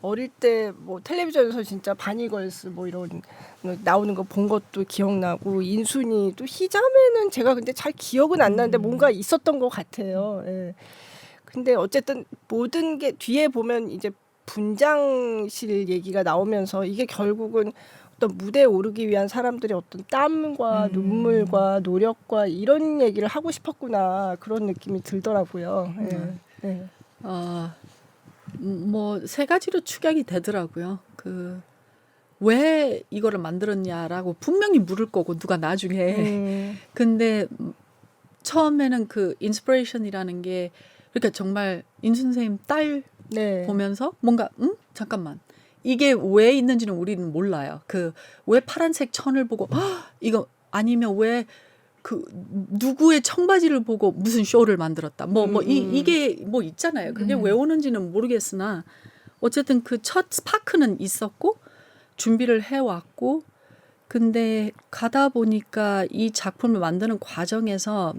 어릴 때 뭐 텔레비전에서 진짜 바니걸스 뭐 이런 나오는 거 본 것도 기억나고 인순이 또 희자매는 제가 근데 잘 기억은 안 나는데 뭔가 있었던 것 같아요. 예. 근데 어쨌든 모든 게 뒤에 보면 이제 분장실 얘기가 나오면서 이게 결국은 어떤 무대에 오르기 위한 사람들의 어떤 땀과 눈물과 노력과 이런 얘기를 하고 싶었구나 그런 느낌이 들더라고요. 예. 네. 뭐 세 가지로 축약이 되더라고요. 왜 이거를 만들었냐라고 분명히 물을 거고 누가 나중에 근데 처음에는 그 인스피레이션이라는 게 그러니까 정말 인순 선생님 딸 네. 보면서 뭔가 잠깐만 이게 왜 있는지는 우리는 몰라요. 왜 파란색 천을 보고 이거 아니면 왜 누구의 청바지를 보고 무슨 쇼를 만들었다. 이게 뭐 있잖아요. 그게 왜 오는지는 모르겠으나 어쨌든 그 첫 스파크는 있었고 준비를 해왔고 근데 가다 보니까 이 작품을 만드는 과정에서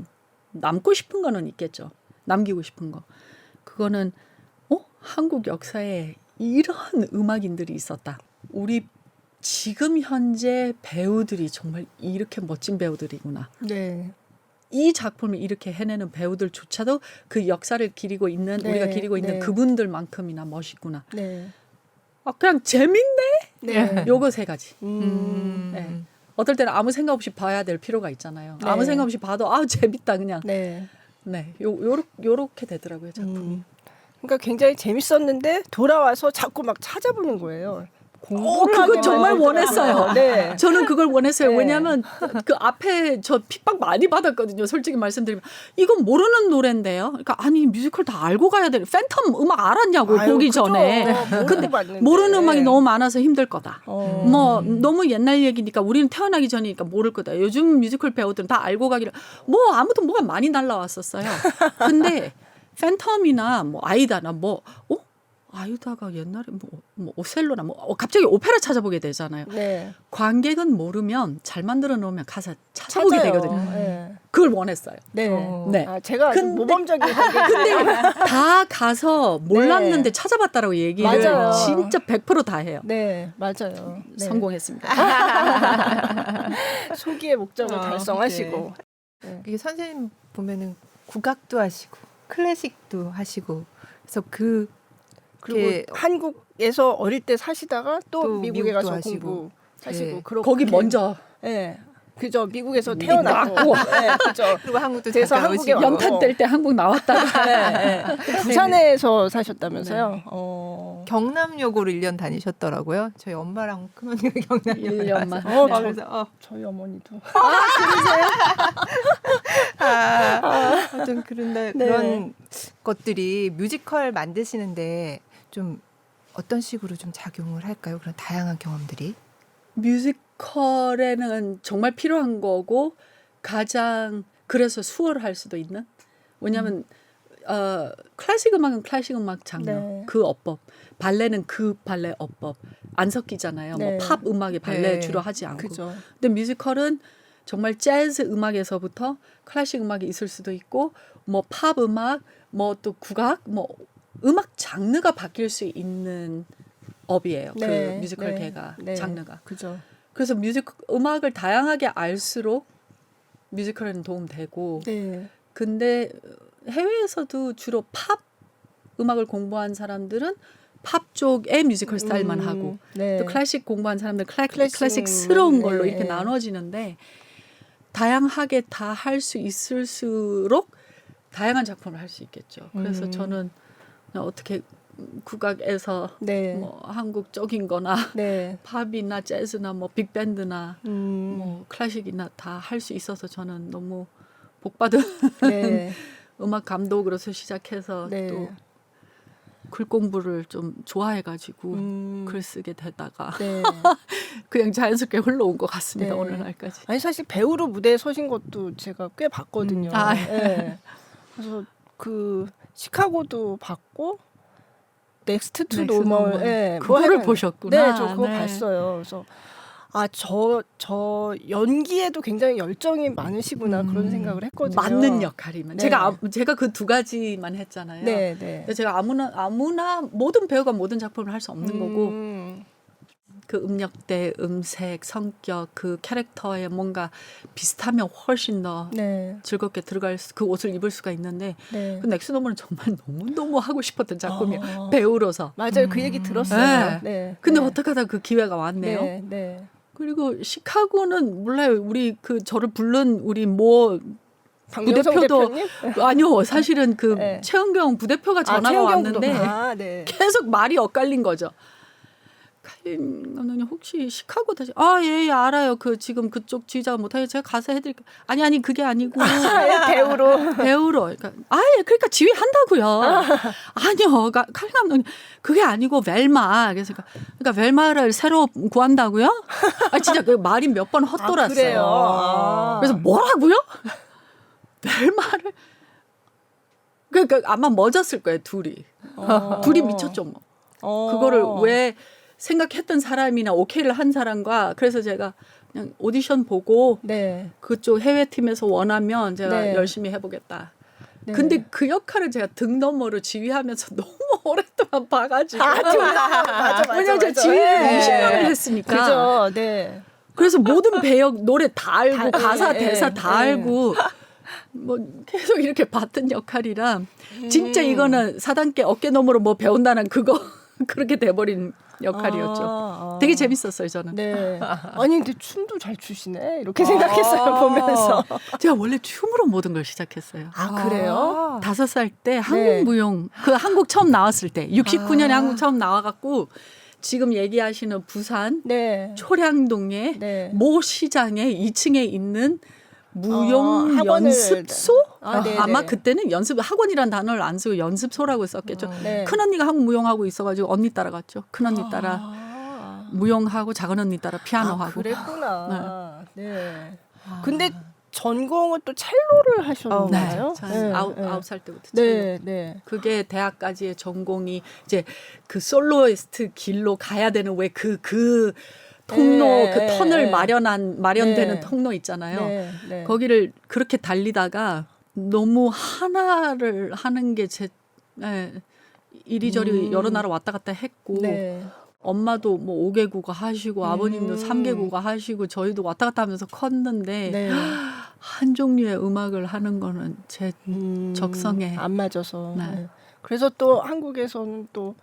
남고 싶은 거는 있겠죠. 남기고 싶은 거. 그거는 한국 역사에 이런 음악인들이 있었다. 우리 지금 현재 배우들이 정말 이렇게 멋진 배우들이구나. 네. 이 작품을 이렇게 해내는 배우들조차도 그 역사를 기리고 있는 네, 우리가 기리고 있는 네. 그분들만큼이나 멋있구나. 네. 그냥 재밌네. 네. 요거 세 가지. 음. 네. 어떨 때는 아무 생각 없이 봐야 될 필요가 있잖아요. 네. 아무 생각 없이 봐도 재밌다 그냥. 네. 네, 요렇게 되더라고요 작품이. 그러니까 굉장히 재밌었는데 돌아와서 자꾸 막 찾아보는 거예요. 공부를 그거 하게 정말 만들더라고요. 원했어요. 네. 저는 그걸 원했어요. 네. 왜냐하면 그 앞에 저 핍박 많이 받았거든요. 솔직히 말씀드리면 이건 모르는 노래인데요. 그러니까 아니 뮤지컬 다 알고 가야 돼. 팬텀 음악 알았냐고 아유, 보기 그죠. 전에. 모르고 근데 봤는데. 모르는 음악이 너무 많아서 힘들 거다. 뭐 너무 옛날 얘기니까 우리는 태어나기 전이니까 모를 거다. 요즘 뮤지컬 배우들은 다 알고 가기를 아무튼 뭐가 많이 날라왔었어요. 근데 팬텀이나 뭐 아이다나 아유다가 옛날에 뭐 오셀로나 갑자기 오페라 찾아보게 되잖아요. 네. 관객은 모르면 잘 만들어 놓으면 가사 찾아보게 찾아요. 되거든요. 네. 그걸 원했어요. 네. 네. 제가 아주 근데- 모범적인 근데 다 가서 몰랐는데 네. 찾아봤다라고 얘기를 맞아요. 진짜 100% 다 해요. 네, 맞아요. 네. 성공했습니다. 소기의 목적을 아, 달성하시고. 이게 선생님 보면은 국악도 하시고 클래식도 하시고 그래서 그리고 한국에서 어릴 때 사시다가 또 또 미국에 미국도 가서 하시고. 공부하시고 네. 그렇게 거기 먼저 네. 그죠. 미국에서 미국 태어나고. 나고. 네, 그죠. 그리고 한국도 그래서 잠깐 한국에 오시고 와서 연탄 뗄 때 한국 나왔다가 네, 네. 부산에서 사셨다면서요? 경남여고로 1년 다니셨더라고요. 저희 엄마랑 큰언니가 경남여고 1년만. 저- 그래서 저희 어머니도. 좀 네. 그런 것들이 뮤지컬 만드시는데 좀 어떤 식으로 좀 작용을 할까요? 그런 다양한 경험들이. 뮤지컬에는 정말 필요한 거고 가장 그래서 수월할 수도 있는 왜냐하면 클래식 음악은 클래식 음악 장르 네. 그 어법 발레는 그 발레 어법 안 섞이잖아요. 네. 뭐 팝 음악이 발레 네. 주로 하지 않고 그죠. 근데 뮤지컬은 정말 재즈 음악에서부터 클래식 음악이 있을 수도 있고 뭐 팝 음악 뭐 또 국악 뭐 음악 장르가 바뀔 수 있는 업이에요. 네, 그 뮤지컬 네, 개가 네. 장르가. 그죠. 그래서 음악을 다양하게 알수록 뮤지컬에는 도움되고 네. 근데 해외에서도 주로 팝 음악을 공부한 사람들은 팝 쪽의 뮤지컬 스타일만 하고 네. 또 클래식 공부한 사람들은 클래식, 클래식스러운 걸로 네, 이렇게 네. 나눠지는데 다양하게 다 할 수 있을수록 다양한 작품을 할 수 있겠죠. 그래서 저는 그냥 어떻게 국악에서 네. 뭐 한국적인 거나 네. 팝이나 재즈나 뭐 빅밴드나 음. 뭐 클래식이나 다 할 수 있어서 저는 너무 복받은 네. 음악 감독으로서 시작해서 네. 또 글 공부를 좀 좋아해가지고 음. 글 쓰게 되다가 네. 그냥 자연스럽게 흘러온 것 같습니다. 네. 오늘날까지. 아니 사실 배우로 무대에 서신 것도 제가 꽤 봤거든요. 아, 네. 그래서 그 시카고도 봤고 넥스트 투 넥스트 노멀 노멀. 예, 그거를 하여간 보셨구나. 네, 저 그거 네. 봤어요. 그래서 저 연기에도 굉장히 열정이 많으시구나 그런 생각을 했거든요. 맞는 역할이면 네. 제가 그 두 가지만 했잖아요. 네, 네. 근데 제가 아무나 모든 배우가 모든 작품을 할 수 없는 거고 그 음역대, 음색, 성격, 그 캐릭터에 뭔가 비슷하면 훨씬 더 네. 즐겁게 그 옷을 입을 수가 있는데 네. 그 넥스노먼은 정말 너무 하고 싶었던 작품이에요. 배우로서. 맞아요. 그 얘기 들었어요. 네. 네. 근데 네. 어떻게 하다 그 기회가 왔네요. 네. 네. 그리고 시카고는 몰라요. 우리 그 저를 부른 우리 뭐 박명성 부대표도 대표님? 아니요. 사실은 그 네. 최은경 부대표가 전화가 최은경 왔는데 부도- 네. 계속 말이 엇갈린 거죠. 칼린 감독님 혹시 시카고 다시 예 알아요. 그 지금 그쪽 지휘자가 못하게 제가 가서 해드릴게요. 아니 그게 아니고 배우로. 배우로 그러니까 그러니까 지휘한다고요. 아니요. 칼린 감독님 그게 아니고 벨마. 그래서 그러니까 벨마를 새로 구한다고요? 진짜 그 말이 몇 번 헛돌았어요. 그래요? 그래서 뭐라고요? 벨마를 그러니까 아마 멎었을 거예요. 둘이 미쳤죠 뭐. 그거를 왜 생각했던 사람이나 오케이를 한 사람과 그래서 제가 그냥 오디션 보고 네. 그쪽 해외 팀에서 원하면 제가 네. 열심히 해보겠다. 네. 근데 그 역할을 제가 등 너머로 지휘하면서 너무 오랫동안 봐가지고 맞아. 왜냐면 제가 지휘를 20년을 했으니까 그죠. 네. 그래서 모든 배역 노래 다 알고 가사 대사 다 네. 알고 뭐 계속 이렇게 봤던 역할이라 진짜 이거는 사단계 어깨 너머로 뭐 배운다는 그거 그렇게 돼버린 역할이었죠. 되게 재밌었어요 저는. 네. 아니 근데 춤도 잘 추시네 이렇게 생각했어요 보면서. 제가 원래 춤으로 모든 걸 시작했어요. 그래요? 5살 때 한국 무용 한국 처음 나왔을 때 69년에 한국 처음 나와갖고 지금 얘기하시는 부산 네. 초량동의 네. 모 시장에 2층에 있는 무용 학원을- 연습소? 네네. 아마 그때는 학원이란 단어를 안 쓰고 연습소라고 썼겠죠. 네. 큰언니가 한국 무용하고 있어가지고 언니 따라갔죠. 큰언니 따라 무용하고 작은언니 따라 피아노하고. 그랬구나. 네. 근데 전공은 또 첼로를 하셨나요? 저는 9살 때부터 네, 네. 그게 대학까지의 전공이 이제 그 솔로이스트 길로 가야 되는 왜 그 통로 네, 그 터널 네. 마련되는 네. 통로 있잖아요. 네, 네. 거기를 그렇게 달리다가 너무 하나를 하는 게 이리저리 여러 나라 왔다 갔다 했고 네. 엄마도 뭐 5개국어 하시고 아버님도 3개국어 하시고 저희도 왔다 갔다 하면서 컸는데 네. 한 종류의 음악을 하는 거는 제 적성에 안 맞아서. 네. 네. 그래서 또 한국에서는 또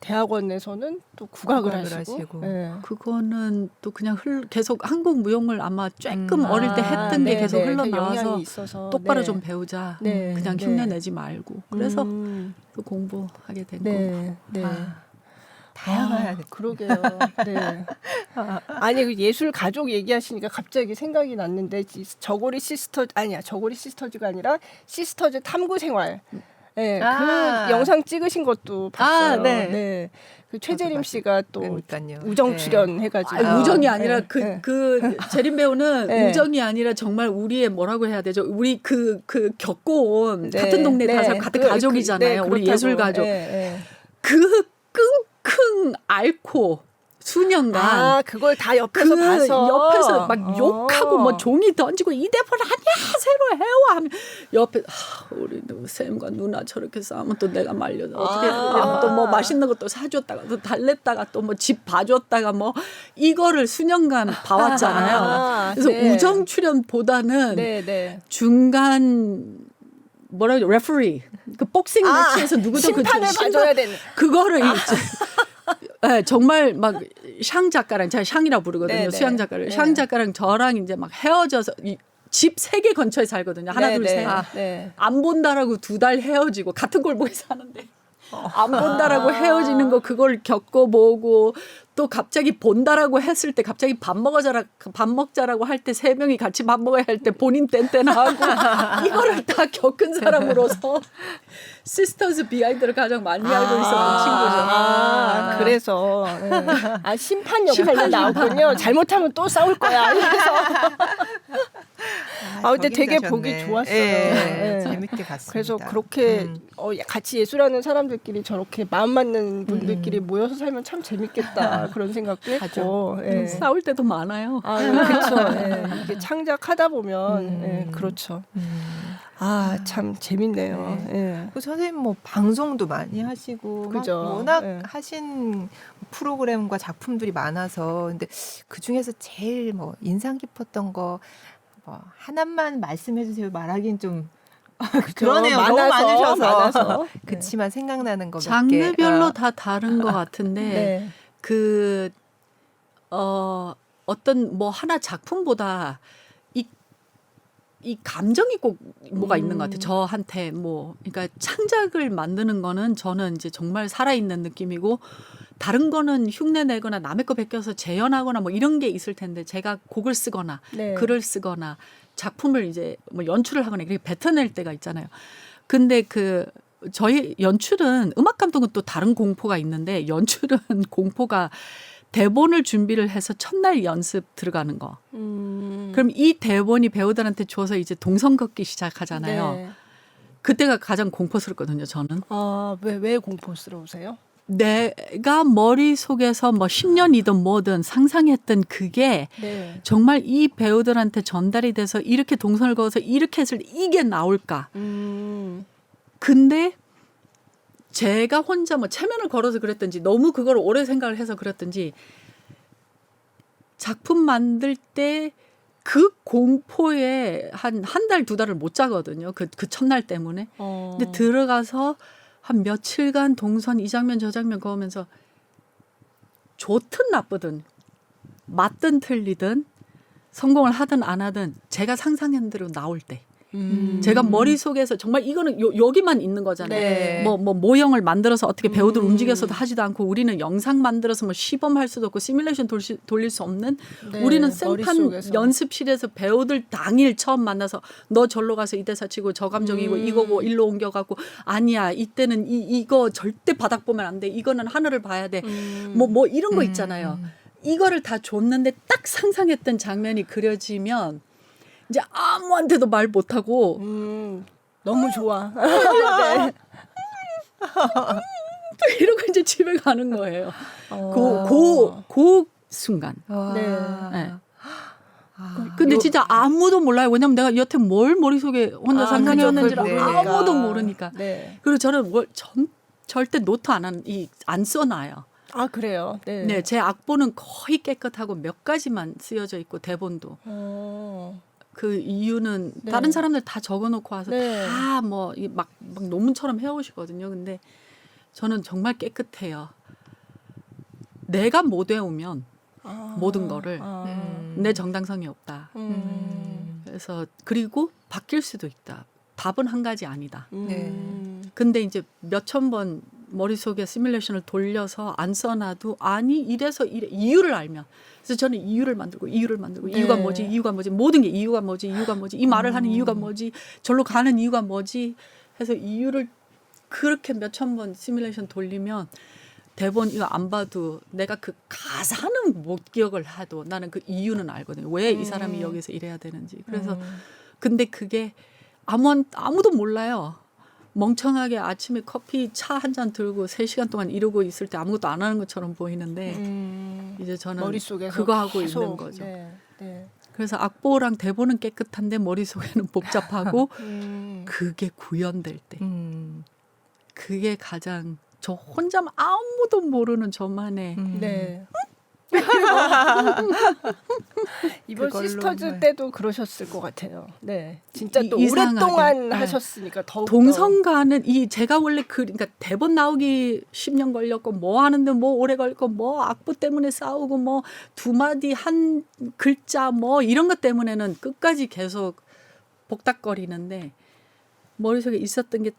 대학원에서는 또 국악을 국악을 하시고. 하시고. 네. 그거는 또 그냥 계속 한국 무용을 아마 조금 어릴 때 했던 게 네, 계속 네. 그 흘러나와서 영향이 있어서. 똑바로 네. 좀 배우자. 네, 그냥 네. 흉내 내지 말고. 그래서 음, 또 공부하게 된 거고. 네, 네. 다양하게. 그러게요. 네. 아니 그 예술 가족 얘기하시니까 갑자기 생각이 났는데 저고리 시스터즈가 아니라 시스터즈 탐구 생활. 네, 그 영상 찍으신 것도 봤어요. 네. 그 최재림 씨가 또 그러니까요. 우정 네. 출연해가지고 우정이 아니라 네. 그 재림 배우는 네. 우정이 아니라 정말 우리의 뭐라고 해야 되죠? 우리 그 겪어온 네. 같은 동네 네. 다 같은 가족이잖아요. 우리 그렇다고. 예술 가족. 네, 네. 그 끙끙 앓고 수년간 아, 그걸 다 옆에서 그 봐서 옆에서 막 욕하고 뭐 종이 던지고 이 대본 아니야 새로 해와 하면 옆에 우리 쌤과 누나 저렇게 싸우면 또 내가 말려서 어떻게 또 뭐 맛있는 것도 사줬다가 또 달랬다가 또 뭐 집 봐줬다가 뭐 이거를 수년간 봐왔잖아요. 아, 그래서 네. 우정 출연보다는 네, 네. 중간 뭐라 그러죠 레퍼리 그 복싱 매치에서 누구든 그 심판을 봐줘야 되는. 그거를 이제 네, 정말 막 샹 작가랑 제가 샹이라고 부르거든요. 네, 네. 수양 작가를 네. 샹 작가랑 저랑 이제 막 헤어져서 집 3개 근처에 살거든요. 하나 네, 둘 네. 셋. 네. 안 본다라고 2달 헤어지고 같은 골목에 사는데 안 본다라고 헤어지는 거 그걸 겪어보고 또 갑자기 본다라고 했을 때 갑자기 밥 먹자라고 할 때 3명이 같이 밥 먹어야 할 때 본인 땡땡하고 이거를 다 겪은 사람으로서 시스터즈 비하인드를 가장 많이 알고 있었던 친구죠. 아, 그래서 아 심판 역할로 나왔군요. 잘못하면 또 싸울 거야. 그래서 근데 되게 적임자셨네. 보기 좋았어요. 예, 예. 재밌게 봤습니다. 그래서 그렇게 같이 예술하는 사람들끼리 저렇게 마음 맞는 분들끼리 모여서 살면 참 재밌겠다 그런 생각도 했고. 예. 싸울 때도 많아요. 아, 그렇죠. 예. 이게 창작하다 보면 예, 그렇죠. 아, 참 재밌네요. 예. 그 선생님 뭐 방송도 많이 하시고 막 그죠. 워낙 예. 하신 프로그램과 작품들이 많아서 근데 그 중에서 제일 뭐 인상 깊었던 거 뭐 하나만 말씀해 주세요. 말하긴 좀 그러네요. 너무 많으셔서. 그치만 생각나는 거 몇 개. 장르별로 다 다른 것 같은데 네. 그 어떤 뭐 하나 작품보다 이 감정이 꼭 뭐가 있는 것 같아요. 저한테 뭐 그러니까 창작을 만드는 거는 저는 이제 정말 살아있는 느낌이고 다른 거는 흉내 내거나 남의 거 베껴서 재현하거나 뭐 이런 게 있을 텐데 제가 곡을 쓰거나 네. 글을 쓰거나 작품을 이제 뭐 연출을 하거나 이렇게 뱉어낼 때가 있잖아요. 근데 그 저희 연출은 음악 감독은 또 다른 공포가 있는데 연출은 공포가 대본을 준비를 해서 첫날 연습 들어가는 거. 그럼 이 대본이 배우들한테 줘서 이제 동선 걷기 시작하잖아요. 네. 그때가 가장 공포스럽거든요, 저는. 아, 왜 공포스러우세요? 내가 머릿속에서 뭐 10년이든 뭐든 상상했던 그게 네. 정말 이 배우들한테 전달이 돼서 이렇게 동선을 그어서 이렇게 했을 때 이게 나올까. 근데 제가 혼자 뭐 체면을 걸어서 그랬든지 너무 그걸 오래 생각을 해서 그랬든지 작품 만들 때 그 공포에 한 달, 2달을 못 자거든요. 그 첫날 때문에. 근데 들어가서 한 며칠간 동선 이 장면 저 장면 그으면서 좋든 나쁘든 맞든 틀리든 성공을 하든 안 하든 제가 상상한 대로 나올 때 제가 머릿속에서 정말 이거는 여기만 있는 거잖아요. 네. 뭐 모형을 만들어서 어떻게 배우들 움직여서도 하지도 않고 우리는 영상 만들어서 뭐 시범할 수도 없고 시뮬레이션 돌릴 수 없는 네, 우리는 생판 머릿속에서. 연습실에서 배우들 당일 처음 만나서 너 절로 가서 이 대사 치고 저 감정이고 이거고 일로 옮겨가고 아니야 이때는 이거 절대 바닥 보면 안 돼. 이거는 하늘을 봐야 돼. 뭐 이런 거 있잖아요. 이거를 다 줬는데 딱 상상했던 장면이 그려지면 이제 아무한테도 말 못하고 너무 좋아. 네. 이러고 이제 집에 가는 거예요. 그 순간. 네. 근데 진짜 아무도 몰라요. 왜냐면 내가 여태 뭘 머릿속에 혼자 상상해왔는지를 그죠. 아무도 모르니까. 네. 그리고 저는 절대 노트 안 써놔요. 아, 그래요. 네. 네, 제 악보는 거의 깨끗하고 몇 가지만 쓰여져 있고 대본도. 그 이유는 네. 다른 사람들 다 적어놓고 와서 네. 다 뭐 막 논문처럼 해오시거든요. 근데 저는 정말 깨끗해요. 내가 못 외우면 모든 거를 내 정당성이 없다. 그래서 그리고 바뀔 수도 있다. 답은 한 가지 아니다. 네. 근데 이제 몇천 번 머릿속에 시뮬레이션을 돌려서 안 써놔도 아니 이래서 이래 이유를 알면 그래서 저는 이유를 만들고 네. 이유가 뭐지 모든 게 이유가 뭐지 이 말을 하는 이유가 뭐지 절로 가는 이유가 뭐지 해서 이유를 그렇게 몇천 번 시뮬레이션 돌리면 대본 이거 안 봐도 내가 그 가사는 못 기억을 해도 나는 그 이유는 알거든요. 왜 이 사람이 여기서 이래야 되는지. 그래서 근데 그게 아무도 몰라요. 멍청하게 아침에 커피 차 한 잔 들고 3시간 동안 이러고 있을 때 아무것도 안 하는 것처럼 보이는데 이제 저는 머릿속에서 그거 하고 계속, 있는 거죠. 네, 네. 그래서 악보랑 대본은 깨끗한데 머릿속에는 복잡하고 그게 구현될 때 음. 그게 가장 저 혼자 아무도 모르는 저만의 네. 이번 그걸로, 시스터즈 네. 때도 그러셨을 것 같아요. 네, 진짜 또 이상하게. 오랫동안 네. 하셨으니까 더욱 동성가는 이 제가 원래 그러니까 대본 나오기 10년 걸렸고 뭐 하는데 뭐 오래 걸렸고 뭐 악보 때문에 싸우고 뭐 두 마디 한 글자 뭐 이런 것 때문에는 끝까지 계속 복닥거리는데 머릿속에 있었던 게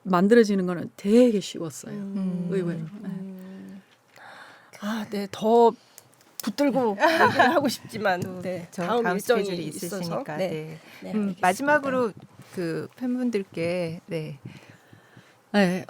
만들어지는 거는 되게 쉬웠어요. 의외로. 네. 아, 네, 더 붙들고 얘기를 하고 싶지만 네, 저 다음 다음 일정이 스케줄이 있어서 있으시니까. 네. 네. 네, 알겠습니다. 마지막으로 그 팬분들께 네. 네,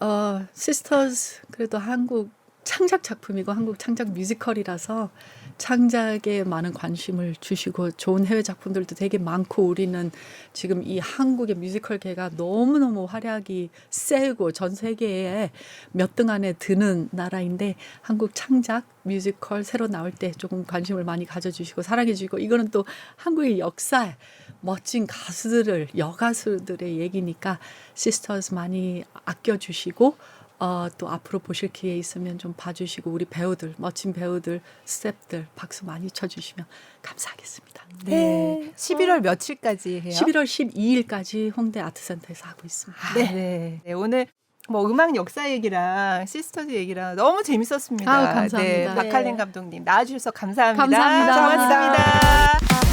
시스터즈 그래도 한국 창작 작품이고 한국 창작 뮤지컬이라서 창작에 많은 관심을 주시고 좋은 해외 작품들도 되게 많고 우리는 지금 이 한국의 뮤지컬계가 너무너무 활약이 세고 전 세계에 몇 등 안에 드는 나라인데 한국 창작 뮤지컬 새로 나올 때 조금 관심을 많이 가져주시고 사랑해 주시고 이거는 또 한국의 역사에 멋진 가수들을 여가수들의 얘기니까 시스터즈 많이 아껴주시고 또 앞으로 보실 기회 있으면 좀 봐주시고 우리 배우들 멋진 배우들 스태프들 박수 많이 쳐주시면 감사하겠습니다. 네. 11월 며칠까지 해요? 11월 12일까지 홍대 아트센터에서 하고 있습니다. 네. 네. 오늘 뭐 음악 역사 얘기랑 시스터즈 얘기랑 너무 재밌었습니다. 아유, 감사합니다. 네. 박할린 감독님 나와주셔서 감사합니다. 감사합니다. 고맙습니다.